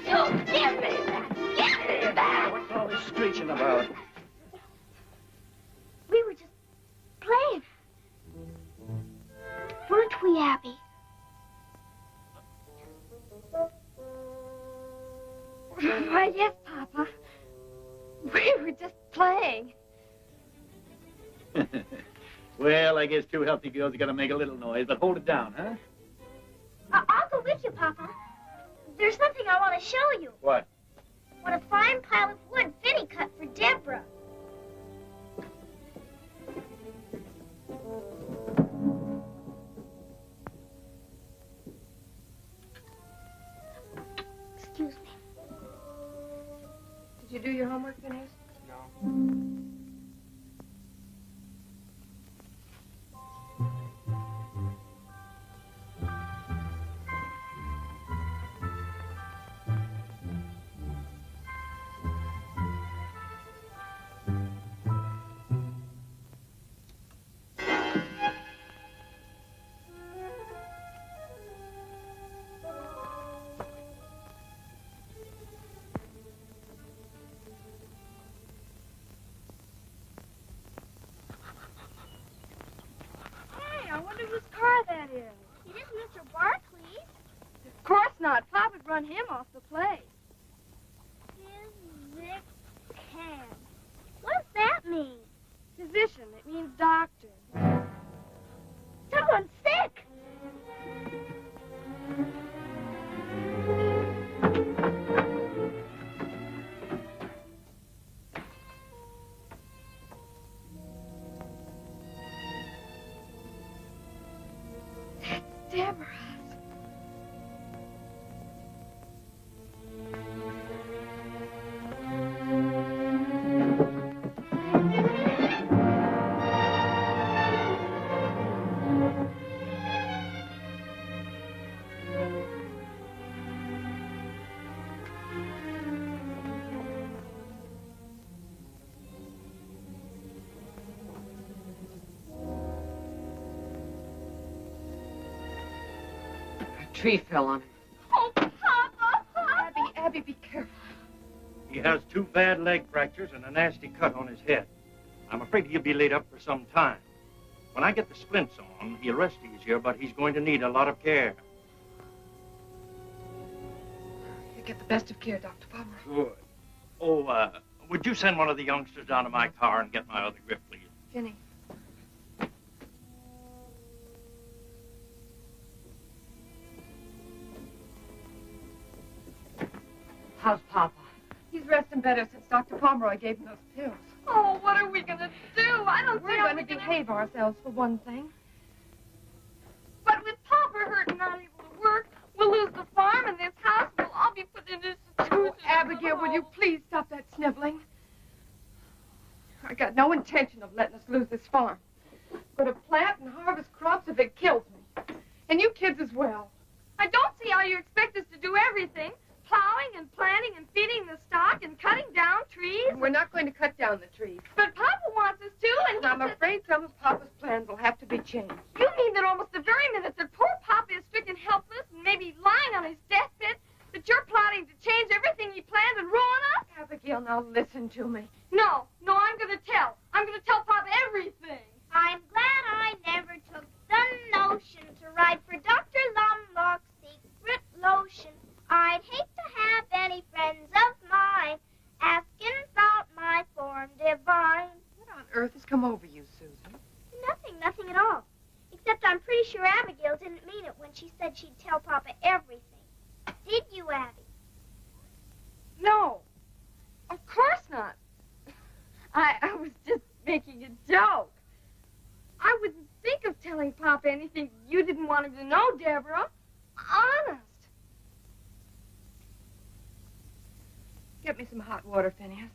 You give me that. Give me that. What's all this screeching about? We were just playing. Weren't we, Abby? Why, yes, Papa. We were just playing. Well, I guess two healthy girls are gonna make a little noise, but hold it down, huh? I'll go with you, Papa. There's something I want to show you. What? What a fine pile of wood Finny cut for Deborah. Excuse me. Did you do your homework, Phineas? No. Hey, I wonder whose car that is. It is Mr. Barkley's. Of course not. Papa'd run him off the place. Physicam. What does that mean? Physician. It means doctor. Someone's sick. Deborah. A tree fell on him. Oh, Papa! Abby, be careful. He has 2 bad leg fractures and a nasty cut on his head. I'm afraid he'll be laid up for some time. When I get the splints on, he'll rest easier, but he's going to need a lot of care. You get the best of care, Dr. Palmer. Good. Oh, would you send one of the youngsters down to my car and get my other grip, please? Finney. How's Papa? He's resting better since Dr. Pomeroy gave him those pills. Oh, what are we going to do? I don't We're see how going we to can behave ourselves, for one thing. But with Papa hurt and not able to work, we'll lose the farm and this house. We'll all be put in institution. Oh, Abigail, will you please stop that sniveling? I got no intention of letting us lose this farm. I'm going to plant and harvest crops if it kills me. And you kids as well. I don't see how you expect us to do everything. Plowing and planting and feeding the stock and cutting down trees. And we're not going to cut down the trees. But Papa wants us to, and I'm afraid some of Papa's plans will have to be changed. You mean that almost the very minute that poor Papa is stricken helpless and maybe lying on his deathbed, that you're plotting to change everything he planned and ruin us? Abigail, now listen to me. No, I'm going to tell. I'm going to tell Papa everything. I'm glad I never took the notion to write for Dr. Lumlock's secret lotion. I'd hate to have any friends of mine asking about my form divine. What on earth has come over you, Susan? Nothing at all. Except I'm pretty sure Abigail didn't mean it when she said she'd tell Papa everything. Did you, Abby? No, of course not. I was just making a joke. I wouldn't think of telling Papa anything you didn't want him to know, Deborah. Honest. Get me some hot water, Phineas.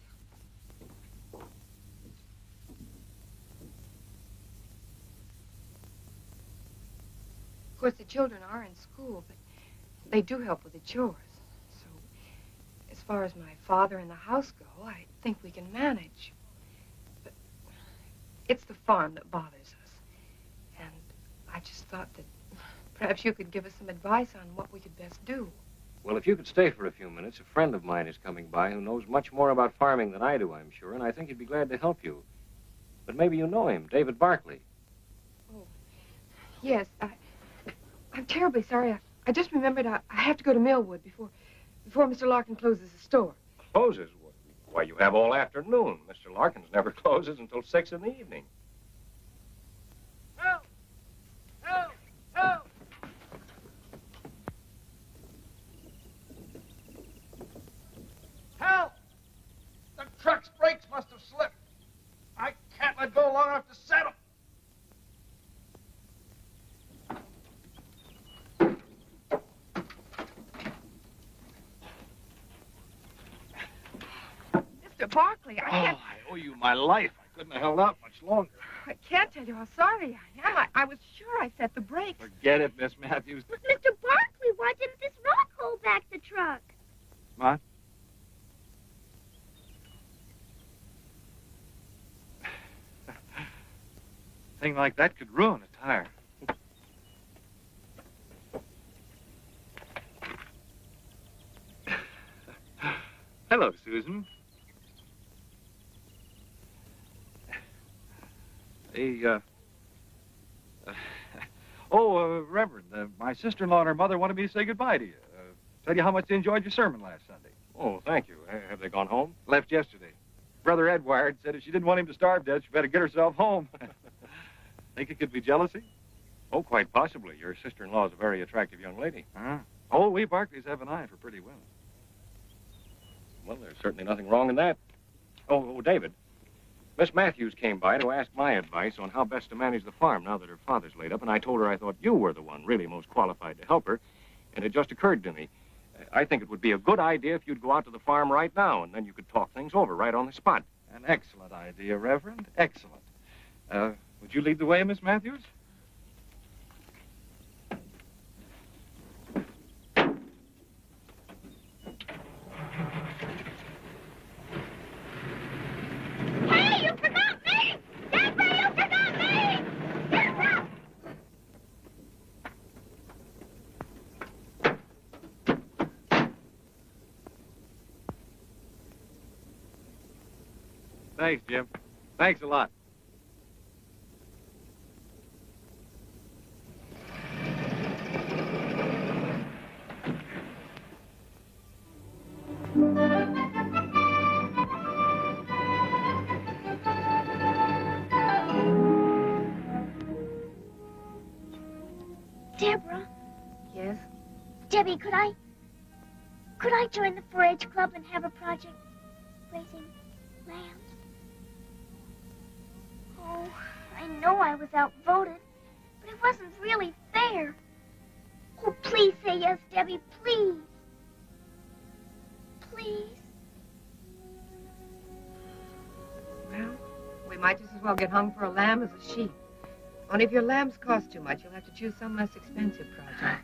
Of course, the children are in school, but they do help with the chores. So, as far as my father and the house go, I think we can manage. But it's the farm that bothers us. And I just thought that perhaps you could give us some advice on what we could best do. Well, if you could stay for a few minutes, a friend of mine is coming by who knows much more about farming than I do, I'm sure, and I think he'd be glad to help you. But maybe you know him, David Barkley. Oh, yes. I'm terribly sorry. I just remembered I have to go to Millwood before Mr. Larkin closes the store. closes? Why, you have all afternoon. Mr. Larkins never closes until 6 in the evening. Help! Help! Help! Help! The truck's brakes must have slipped. I can't let go long enough to settle. Mr. Barkley, I Oh, can't... I owe you my life. I couldn't have held out much longer. I can't tell you how sorry I am. I was sure I set the brakes. Forget it, Miss Matthews. But Mr. Barkley, why didn't this rock hold back the truck? What? Thing like that could ruin a tire. Hello, Susan. Reverend, my sister-in-law and her mother wanted me to say goodbye to you. Tell you how much they enjoyed your sermon last Sunday. Oh, thank you. Have they gone home? Left yesterday. Brother Edward said if she didn't want him to starve to death, she better get herself home. Think it could be jealousy? Oh, quite possibly. Your sister-in-law is a very attractive young lady. Huh? Oh, we Barclays have an eye for pretty women. Well, there's certainly nothing wrong in that. Oh, David. Miss Matthews came by to ask my advice on how best to manage the farm now that her father's laid up, and I told her I thought you were the one really most qualified to help her, and it just occurred to me. I think it would be a good idea if you'd go out to the farm right now, and then you could talk things over right on the spot. An excellent idea, Reverend. Excellent. Would you lead the way, Miss Matthews? Hey, you forgot me! Deborah, you forgot me! Deborah! Thanks, Jim. Thanks a lot. Deborah, Yes? Debbie, could I join the 4-H club and have a project raising lambs? Oh, I know I was outvoted, but it wasn't really fair. Oh, please say yes, Debbie, please. Please. Well, we might just as well get hung for a lamb as a sheep. Only if your lambs cost too much, you'll have to choose some less expensive project.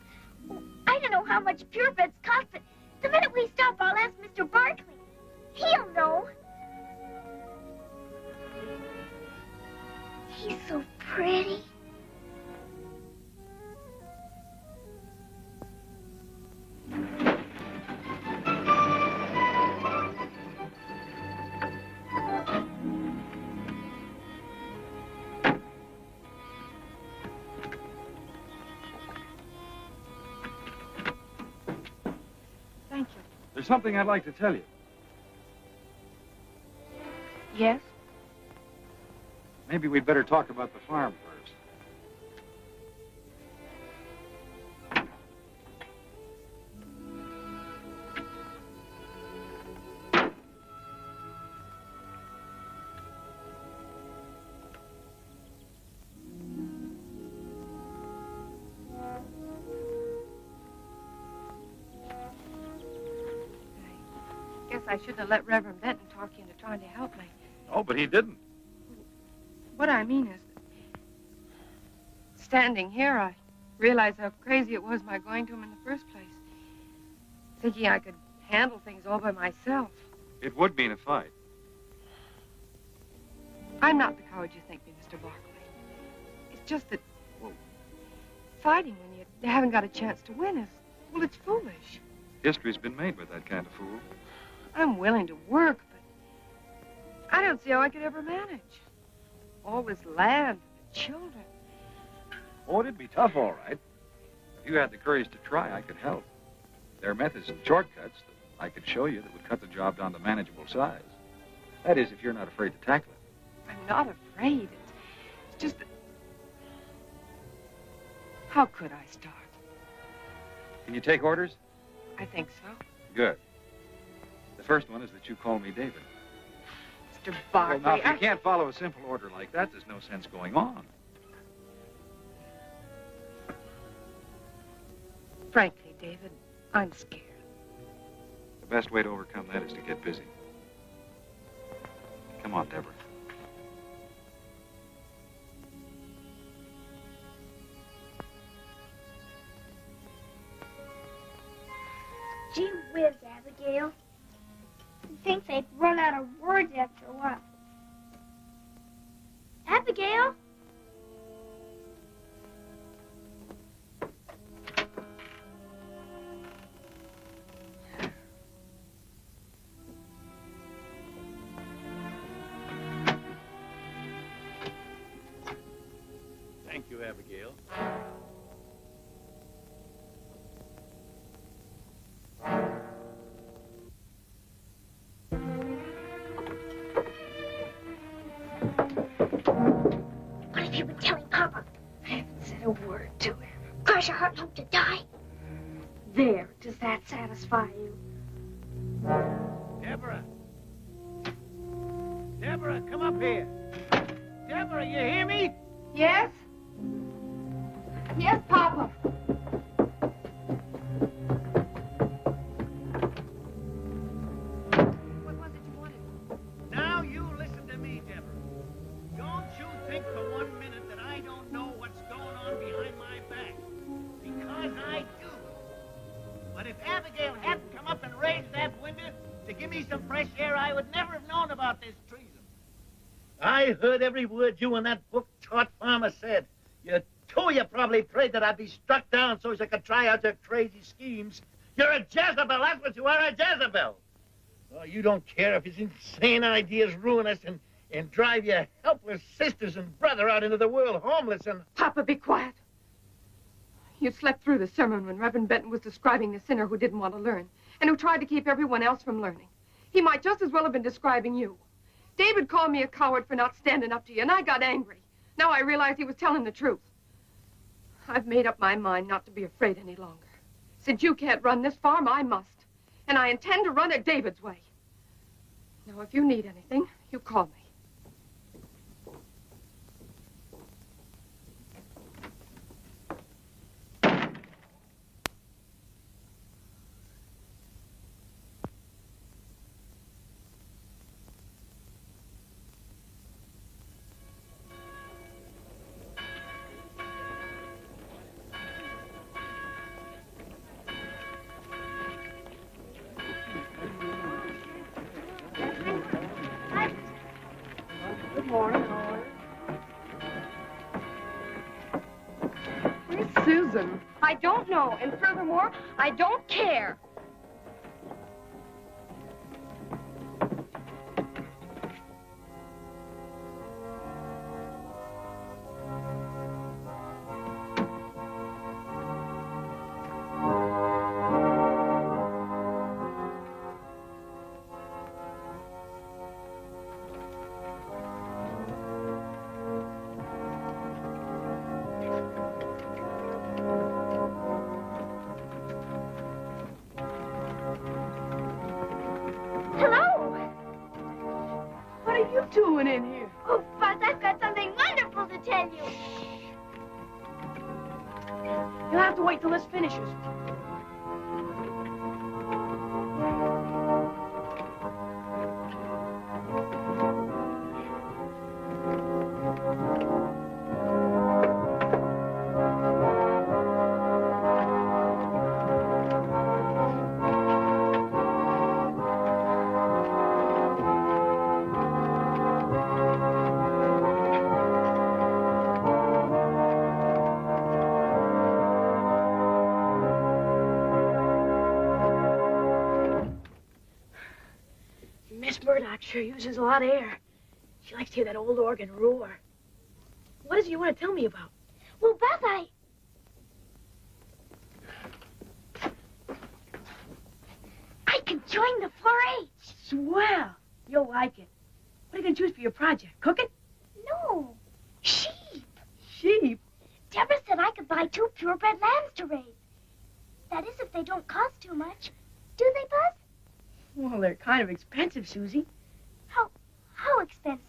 Oh, I don't know how much purebreds cost, but the minute we stop, I'll ask Mr. Barkley. He'll know. He's so pretty. Thank you. There's something I'd like to tell you. Yes? Maybe we'd better talk about the farm first. Guess I shouldn't have let Reverend Benton talk you into trying to help me. Oh, but he didn't. What I mean is, standing here, I realized how crazy it was my going to him in the first place. Thinking I could handle things all by myself. It would mean a fight. I'm not the coward you think me, Mr. Barkley. It's just that, well, fighting when you haven't got a chance to win is, well, it's foolish. History's been made with that kind of fool. I'm willing to work, but I don't see how I could ever manage. All this land, the children. Oh, it'd be tough, all right. If you had the courage to try, I could help. There are methods and shortcuts that I could show you that would cut the job down to manageable size. That is, if you're not afraid to tackle it. I'm not afraid. It's just that... How could I start? Can you take orders? I think so. Good. The first one is that you call me David. Mr. Barkley, Well, now, if you can't follow a simple order like that, there's no sense going on. Frankly, David, I'm scared. The best way to overcome that is to get busy. Come on, Deborah. Gee whiz, Abigail. You'd think they'd run out of words after a while. Abigail? Thank you, Abigail. What have you been telling Papa? I haven't said a word to him. Cross your heart and hope to die. There, does that satisfy you? Deborah! Deborah, come up here. Deborah, you hear me? Yes? Yes, Papa. What was it you wanted? Now you listen to me, Deborah. Don't you think for 1 minute that I don't know what's going on behind my back. Because I do. But if Abigail hadn't come up and raised that window to give me some fresh air, I would never have known about this treason. I heard every word you and that book-taught farmer said. You probably prayed that I'd be struck down so as I could try out your crazy schemes. You're a Jezebel, that's what you are, a Jezebel. Oh, you don't care if his insane ideas ruin us and drive your helpless sisters and brother out into the world homeless and... Papa, be quiet. You slept through the sermon when Reverend Benton was describing the sinner who didn't want to learn and who tried to keep everyone else from learning. He might just as well have been describing you. David called me a coward for not standing up to you, and I got angry. Now I realize he was telling the truth. I've made up my mind not to be afraid any longer. Since you can't run this farm, I must. And I intend to run it David's way. Now, if you need anything, you call me. Good morning. Where's Susan? I don't know, and furthermore, I don't care. Doing in here? Oh, Buzz, I've got something wonderful to tell you. You'll have to wait till this finishes. Miss Murdoch sure uses a lot of air. She likes to hear that old organ roar. What is it you want to tell me about? Well, Buzz, I can Join the 4-H. Swell. You'll like it. What are you going to choose for your project? Cooking? No, sheep. Sheep? Deborah said I could buy 2 purebred lambs to raise. That is, if they don't cost too much. Do they, Buzz? Well, they're kind of expensive, Susie. How expensive?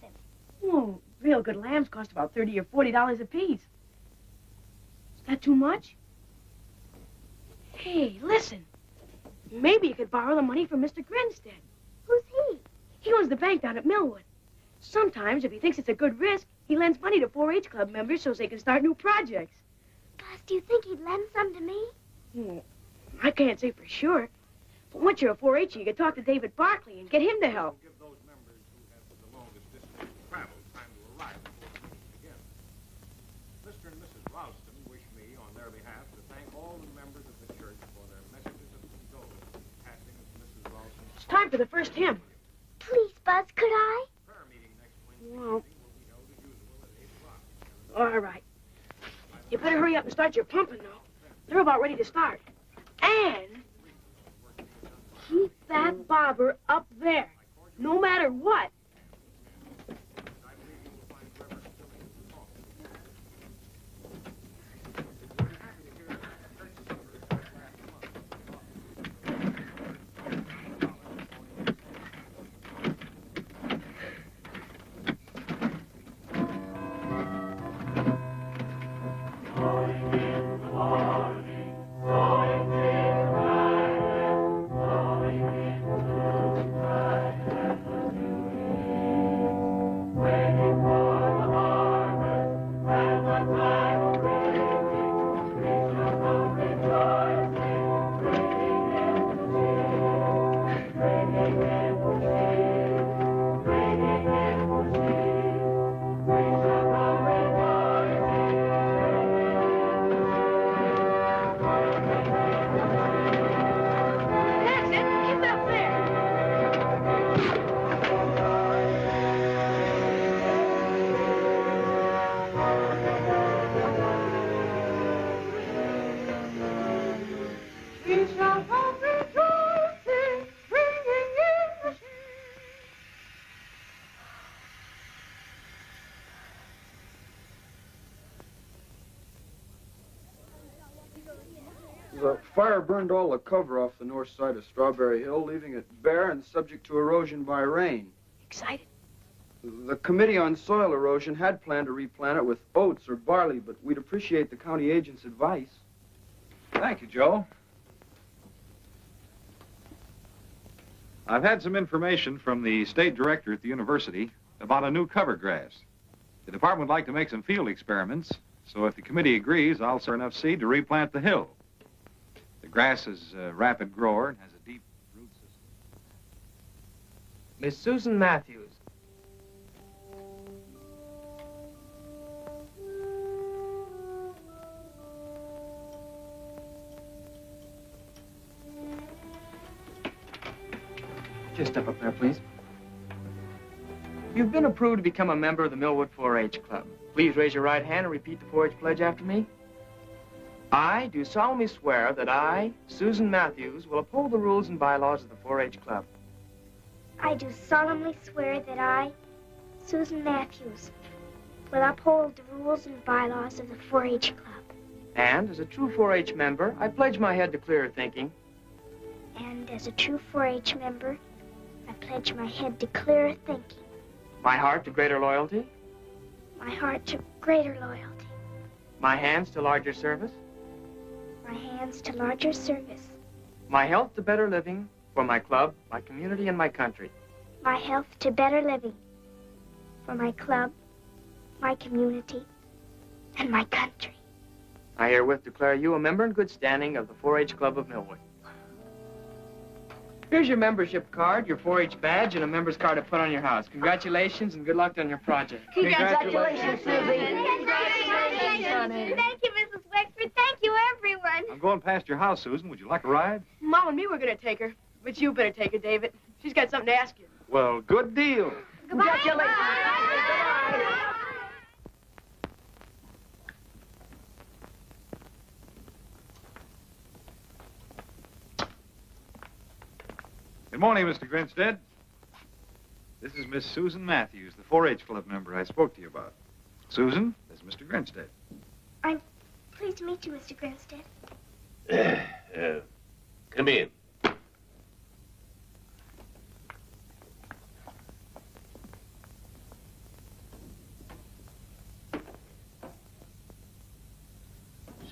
Well, real good lambs cost about $30 or $40 apiece. Is that too much? Hey, listen. Maybe you could borrow the money from Mr. Grinstead. Who's he? He owns the bank down at Millwood. Sometimes, if he thinks it's a good risk, he lends money to 4-H club members so they can start new projects. Buzz, do you think he'd lend some to me? Well, I can't say for sure. But once you're a 4-H, you can talk to David Barkley and get him to help. Give those members who have the longest distance to travel time to arrive before the meeting begins. Mr. and Mrs. Ralston wish me, on their behalf, to thank all the members of the church for their messages of condolence in the passing of Mrs. Ralston. It's time for the first hymn. Please, Buzz, could I? Prayer meeting next Wednesday Well, evening will be held as usual at 8 o'clock. all right. You better hurry up and start your pumping, though. They're about ready to start. And keep that bobber up there, no matter what. That's it. Keep it up there. We shall go rejoicing, ringing in the The fire burned all the cover off the north side of Strawberry Hill, leaving it bare and subject to erosion by rain. Excited? The Committee on Soil Erosion had planned to replant it with oats or barley, but we'd appreciate the county agent's advice. Thank you, Joe. I've had some information from the state director at the university about a new cover grass. The department would like to make some field experiments, so if the committee agrees, I'll sort enough seed to replant the hill. The grass is a rapid grower and has a deep root system. Miss Susan Matthews. Just step up there, please. You've been approved to become a member of the Millwood 4-H Club. Please raise your right hand and repeat the 4-H pledge after me. I do solemnly swear that I, Susan Matthews, will uphold the rules and bylaws of the 4-H Club. I do solemnly swear that I, Susan Matthews, will uphold the rules and bylaws of the 4-H Club. And as a true 4-H member, I pledge my head to clearer thinking. And as a true 4-H member, I pledge my head to clearer thinking, My heart to greater loyalty. my heart to greater loyalty, My hands to larger service. my hands to larger service, My health to better living for my club, my community, and my country. my health to better living for my club, my community, and my country. I herewith declare you a member in good standing of the 4-H Club of Millwood. Here's your membership card, your 4-H badge, and a member's card to put on your house. Congratulations and good luck on your project. Congratulations, Susie. Congratulations, honey. Thank you, Mrs. Wexford. Thank you, everyone. I'm going past your house, Susan. Would you like a ride? Mom and me were going to take her, but you better take her, David. She's got something to ask you. Well, good deal. Congratulations. Good Good morning, Mr. Grinstead. This is Miss Susan Matthews, the 4-H Club member I spoke to you about. Susan, this is Mr. Grinstead. I'm pleased to meet you, Mr. Grinstead. Come in.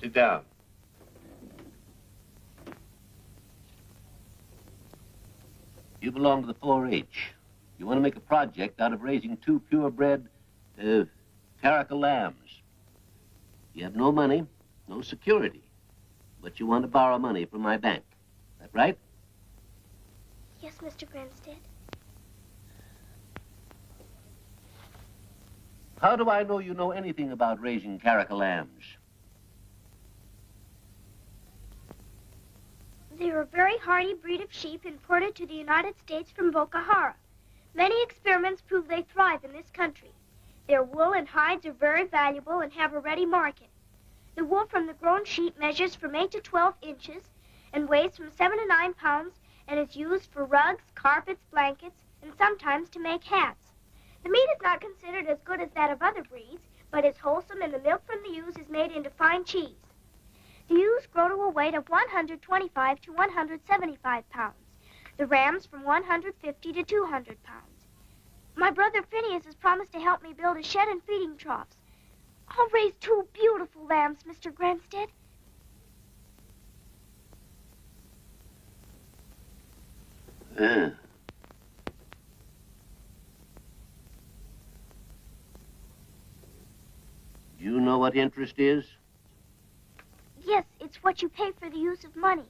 Sit down. You belong to the 4-H. You want to make a project out of raising 2 purebred, caracal lambs. You have no money, no security, but you want to borrow money from my bank. Is that right? Yes, Mr. Grinstead. How do I know you know anything about raising caracal lambs? They are a very hardy breed of sheep imported to the United States from Boca Jara. Many experiments prove they thrive in this country. Their wool and hides are very valuable and have a ready market. The wool from the grown sheep measures from 8 to 12 inches and weighs from 7 to 9 pounds and is used for rugs, carpets, blankets, and sometimes to make hats. The meat is not considered as good as that of other breeds, but is wholesome, and the milk from the ewes is made into fine cheese. The ewes grow to a weight of 125 to 175 pounds. The rams from 150 to 200 pounds. My brother Phineas has promised to help me build a shed and feeding troughs. I'll raise 2 beautiful lambs, Mr. Grinstead. Do you know what interest is? Yes, it's what you pay for the use of money.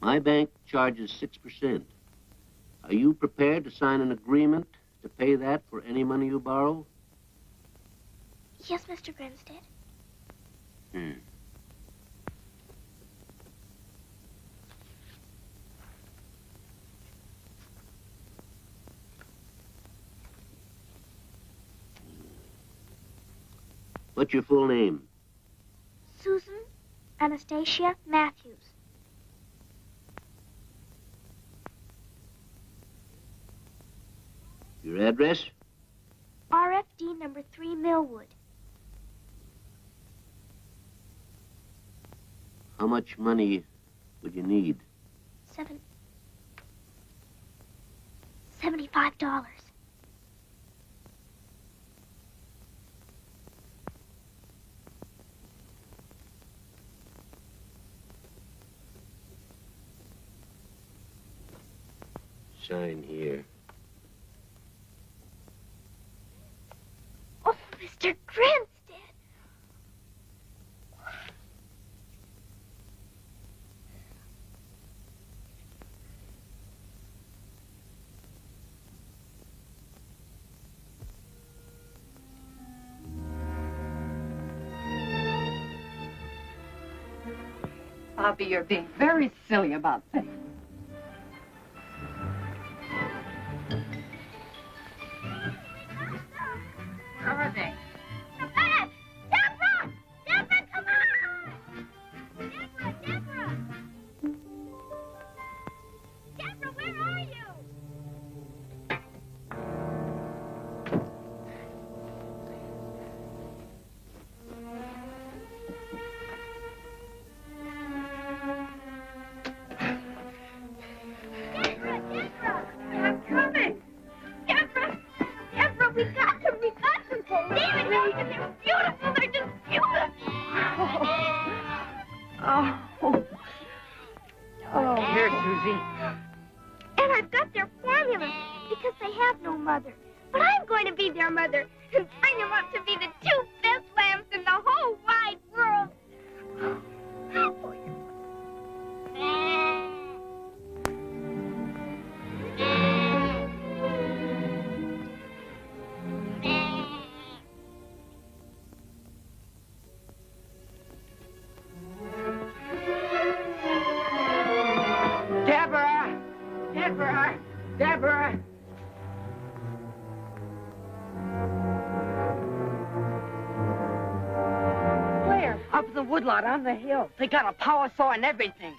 My bank charges 6%. Are you prepared to sign an agreement to pay that for any money you borrow? Yes, Mr. Grinstead. What's your full name? Susan Anastasia Matthews. Your address? RFD number 3 Millwood. How much money would you need? $75. Sign here. Oh, Mr. Grinstead. Bobby, you're being very silly about things. Where are they? Deborah! Deborah, come on! Deborah! Deborah, where are you? I'm coming. Deborah, we got them. David, they're beautiful. They're just beautiful. Here, Susie. And I've got their formula because they have no mother. But I'm going to be their mother and bring them up to be the 2 best lambs in the whole wide world. Deborah! Deborah! Deborah! Where? Up in the woodlot on the hill. They got a power saw and everything.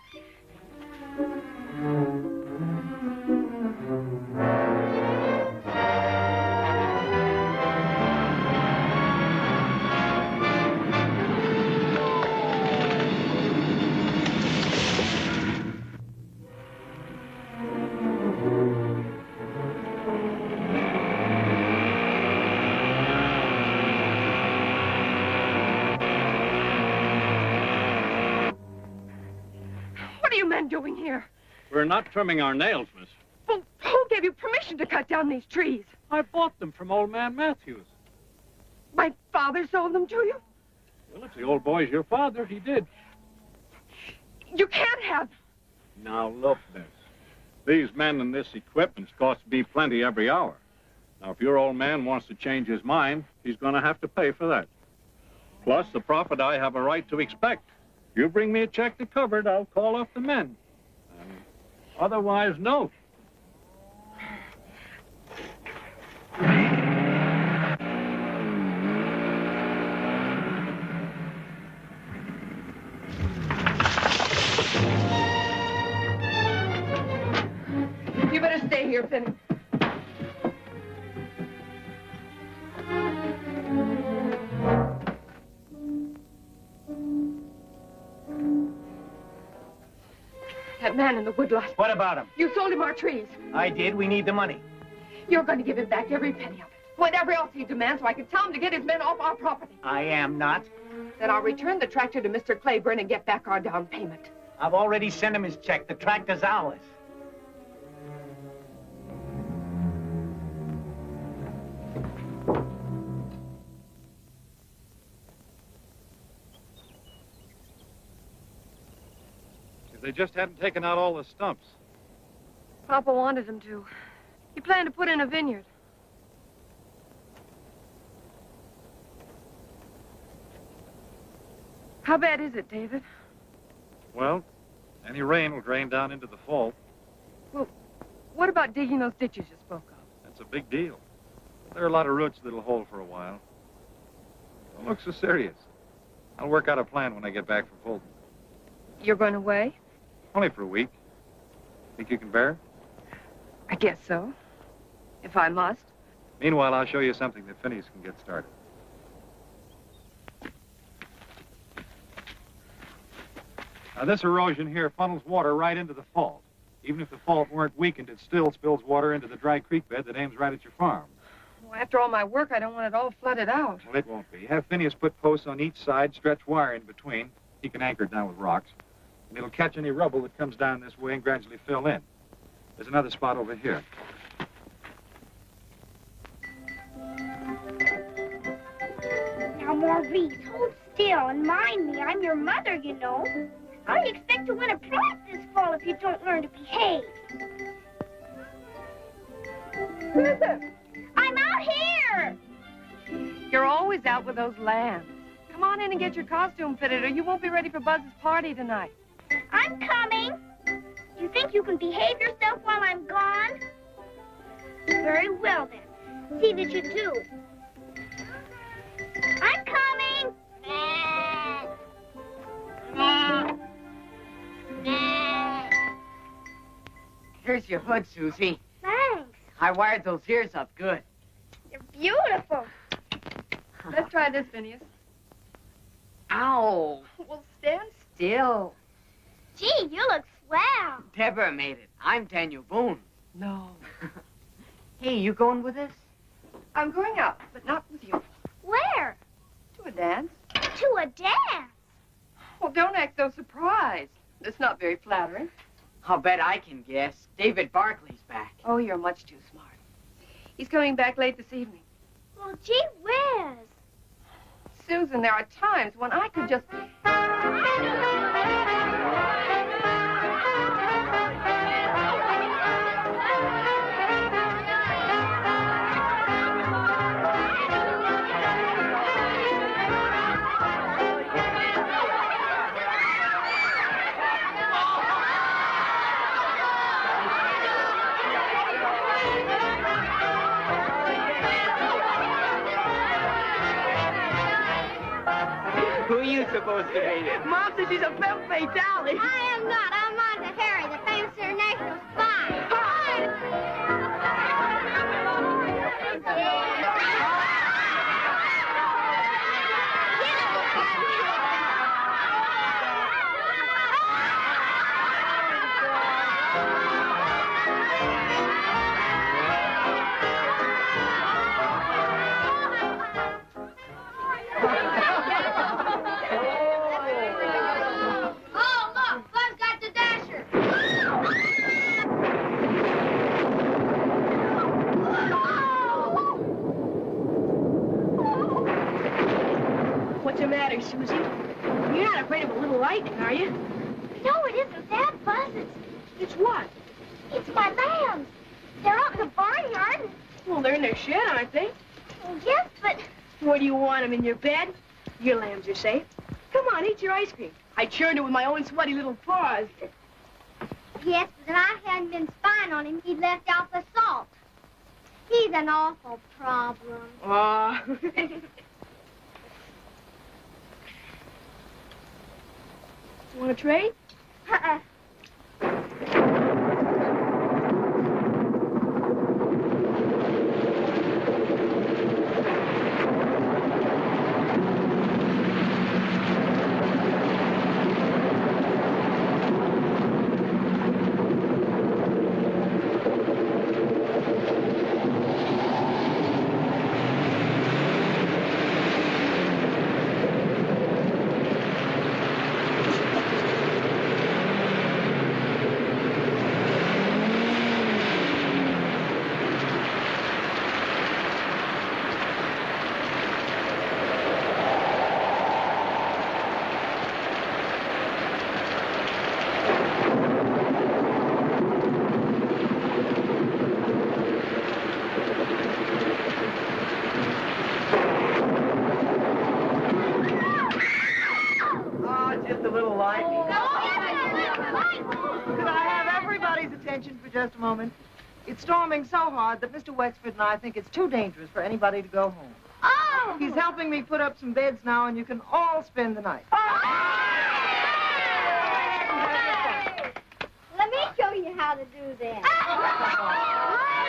What are you men doing here? We're not trimming our nails, miss. Well, who gave you permission to cut down these trees? I bought them from old man Matthews. My father sold them to you? Well, if the old boy's your father, he did. You can't have them. Now, look, miss. These men and this equipment's cost me plenty every hour. Now, if your old man wants to change his mind, he's going to have to pay for that. Plus, the profit I have a right to expect. You bring me a check to cover it, I'll call off the men. Otherwise, no. You better stay here, Finney. That man in the woodlot. What about him? You sold him our trees. I did. We need the money. You're going to give him back every penny of it. Whatever else he demands, so I can tell him to get his men off our property. I am not. Then I'll return the tractor to Mr. Claiborne and get back our down payment. I've already sent him his check. The tractor's ours. If they just hadn't taken out all the stumps. Papa wanted him to. He planned to put in a vineyard. How bad is it, David? Well, any rain will drain down into the fall. Well, what about digging those ditches you spoke of? That's a big deal. But there are a lot of roots that'll hold for a while. Don't look so serious. I'll work out a plan when I get back from Fulton. You're going away? Only for a week. Think you can bear it? I guess so. If I must. Meanwhile, I'll show you something that Phineas can get started. Now, this erosion here funnels water right into the fault. Even if the fault weren't weakened, it still spills water into the dry creek bed that aims right at your farm. Well, after all my work, I don't want it all flooded out. Well, it won't be. Have Phineas put posts on each side, stretch wire in between. He can anchor it down with rocks. And it'll catch any rubble that comes down this way and gradually fill in. There's another spot over here. Now, Maurice, hold still and mind me. I'm your mother, you know. I expect to win a prize this fall if you don't learn to behave. Susan! I'm out here! You're always out with those lambs. Come on in and get your costume fitted, or you won't be ready for Buzz's party tonight. I'm coming. You think you can behave yourself while I'm gone? Very well, then. See that you do. I'm coming. Here's your hood, Susie. Thanks. I wired those ears up good. You're beautiful. Let's try this, Phineas. Ow. Well, stand still. Gee, you look swell. Deborah made it. I'm Daniel Boone. No. Hey, you going with us? I'm going out, but not with you. Where? To a dance. To a dance? Well, don't act so surprised. It's not very flattering. I'll bet I can guess. David Barkley's back. Oh, you're much too smart. He's coming back late this evening. Well, gee whiz. Susan, there are times when I could just... Who you supposed to be? Mom says she's a femme fatale. I am not. I'm Monza Harry, the famous international spy. Oh, look, Buzz got the Dasher. What's the matter, Susie? You're not afraid of a little lightning, are you? No, it isn't that, Buzz. It's what? It's my lambs. They're out in the barnyard. Well, they're in their shed, aren't they? Well, yes, but Where do you want them, in your bed? Your lambs are safe. Come on, eat your ice cream. I churned it with my own sweaty little paws. yes, but if I hadn't been spying on him, he'd left out the salt. He's an awful problem. Aw. Want to trade? Uh-uh. Just a little lightning. Could I have everybody's attention for just a moment? It's storming so hard that Mr. Wexford and I think it's too dangerous for anybody to go home. Oh! He's helping me put up some beds now, and you can all spend the night. Let me show you how to do that.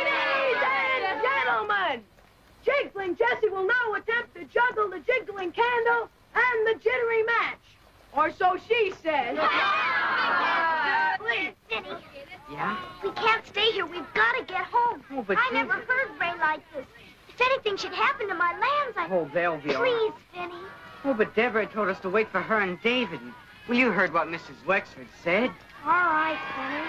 Ladies and gentlemen, Jiggling Jesse will now attempt to juggle the jiggling candle and the jittery match. Or so she says. Please, Vinny. Yeah? We can't stay here. We've got to get home. Oh, but I never heard rain like this. If anything should happen to my lambs, Oh, they'll be all right. Please, Vinny. Oh, but Deborah told us to wait for her and David. Well, you heard what Mrs. Wexford said. All right, Vinny.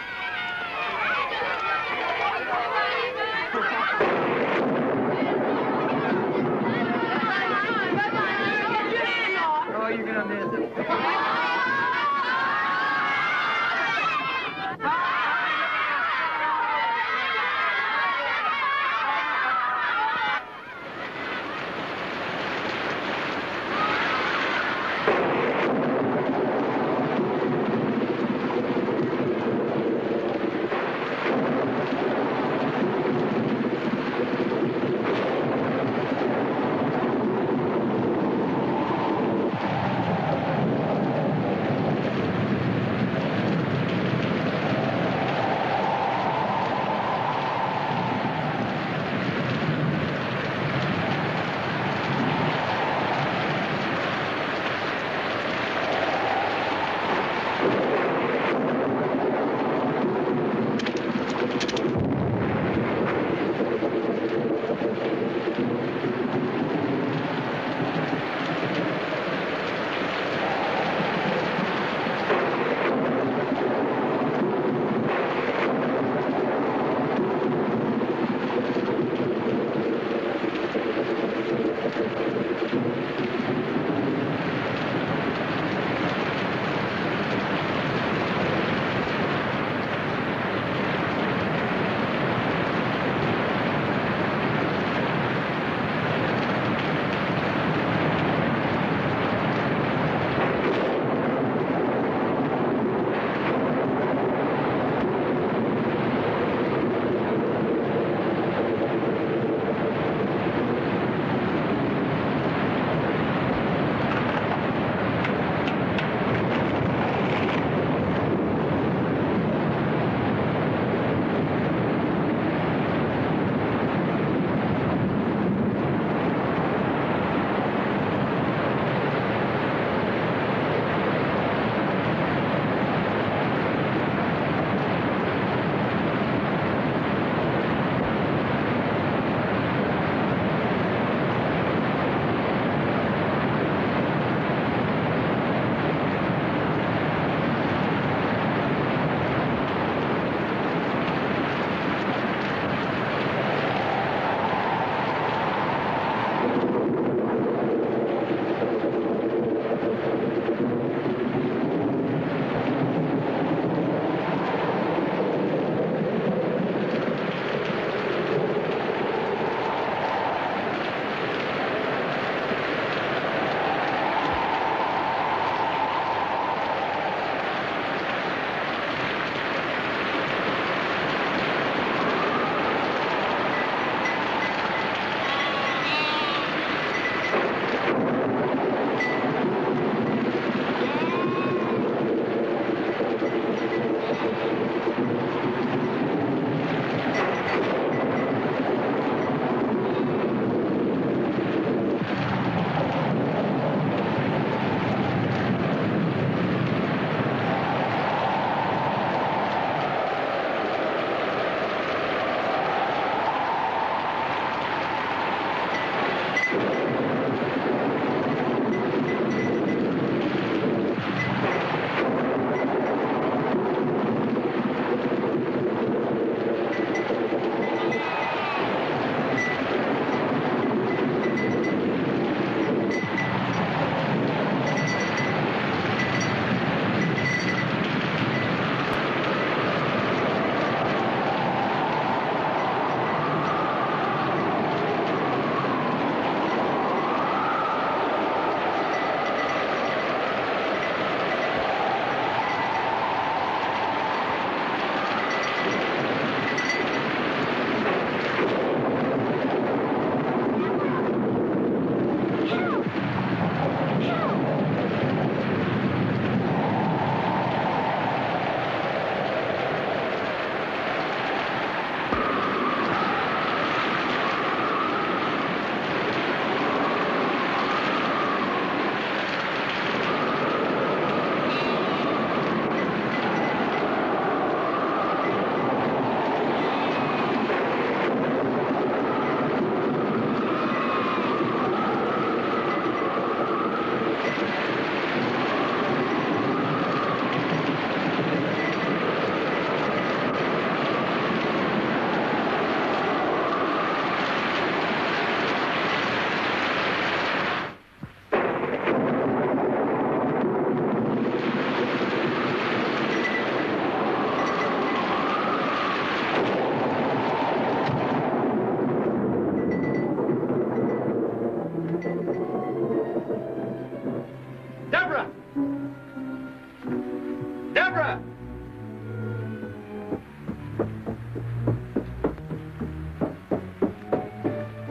Oh, you're gonna miss it.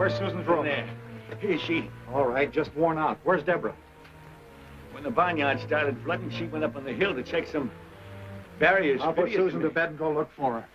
Where's Susan's room? There. Here she. All right, just worn out. Where's Deborah? When the barnyard started flooding, she went up on the hill to check some barriers. I'll put Susan to bed and go look for her.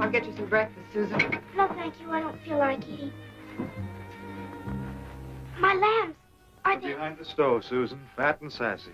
I'll get you some breakfast, Susan. No, thank you. I don't feel like eating. My lambs, are they... Behind the stove, Susan. Fat and sassy.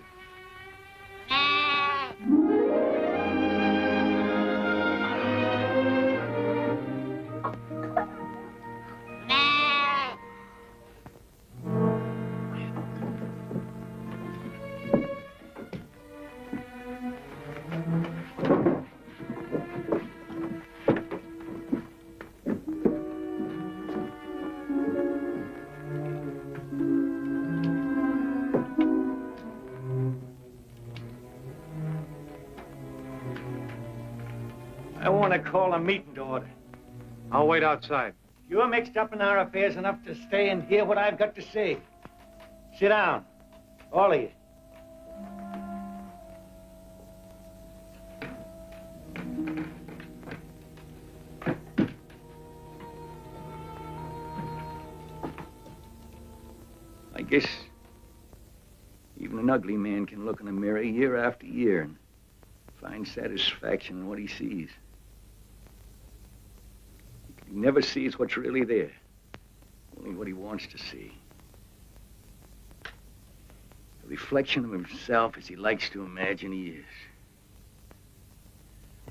I want to call a meeting to order. I'll wait outside. You're mixed up in our affairs enough to stay and hear what I've got to say. Sit down, all of you. I guess even an ugly man can look in a mirror year after year and find satisfaction in what he sees. He never sees what's really there, only what he wants to see. A reflection of himself as he likes to imagine he is.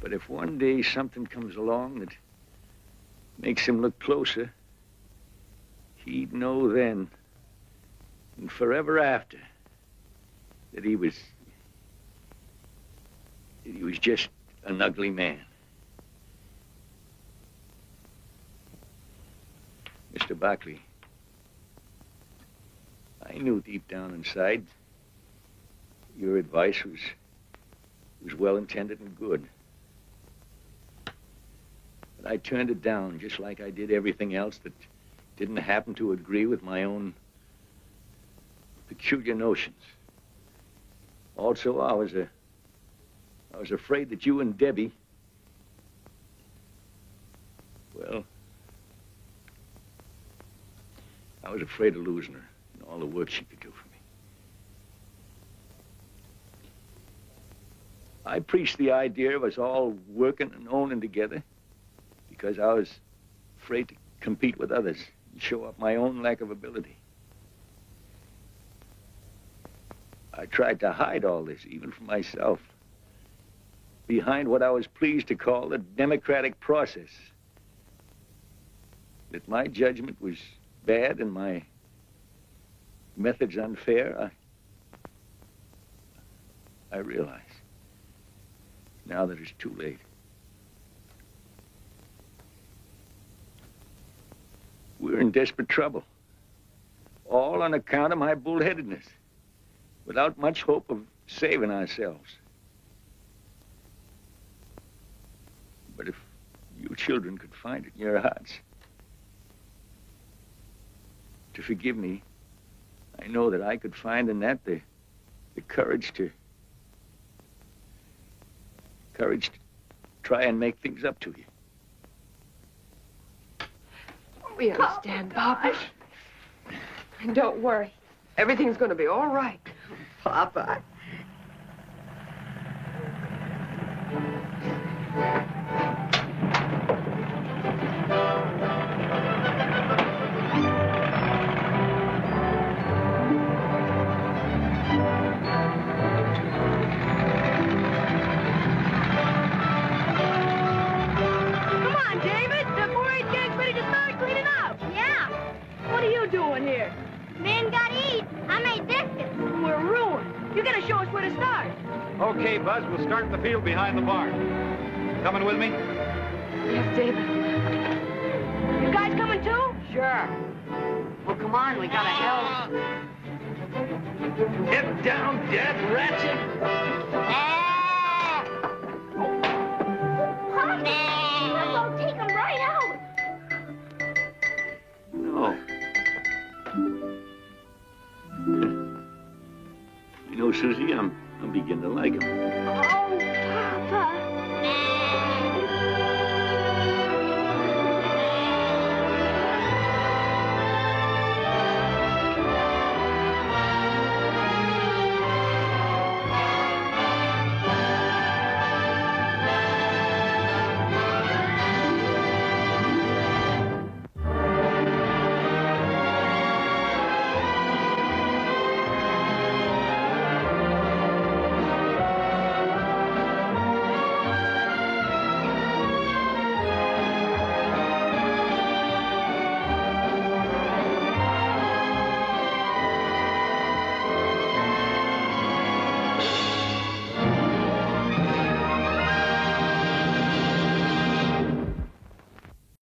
But if one day something comes along that makes him look closer, he'd know then and forever after that he was just an ugly man. Mr. Barkley, I knew deep down inside your advice was well-intended and good. But I turned it down just like I did everything else that didn't happen to agree with my own peculiar notions. Also, I was afraid that you and Debbie, well, I was afraid of losing her. You know, all the work she could do for me. I preached the idea of us all working and owning together because I was afraid to compete with others and show up my own lack of ability. I tried to hide all this, even from myself, behind what I was pleased to call the democratic process. That my judgment was bad and my methods unfair, I realize now that it's too late. We're in desperate trouble, all on account of my bullheadedness, without much hope of saving ourselves. But if you children could find it in your hearts to forgive me, I know that I could find in that the courage to try and make things up to you. We understand, Papa. And don't worry. Everything's going to be all right. Papa. Come on, David. The 4-H gang's ready to start cleaning up. Yeah. What are you doing here? Men gotta eat. I made biscuits. We're ruined. You gotta show us where to start. Okay, Buzz, we'll start in the field behind the barn. Coming with me? Yes, David. You guys coming too? Sure. Well, come on, we gotta help. Get down, dead ratchet! I'm gonna take them right out. No. You know, Susie, I'm beginning to like him.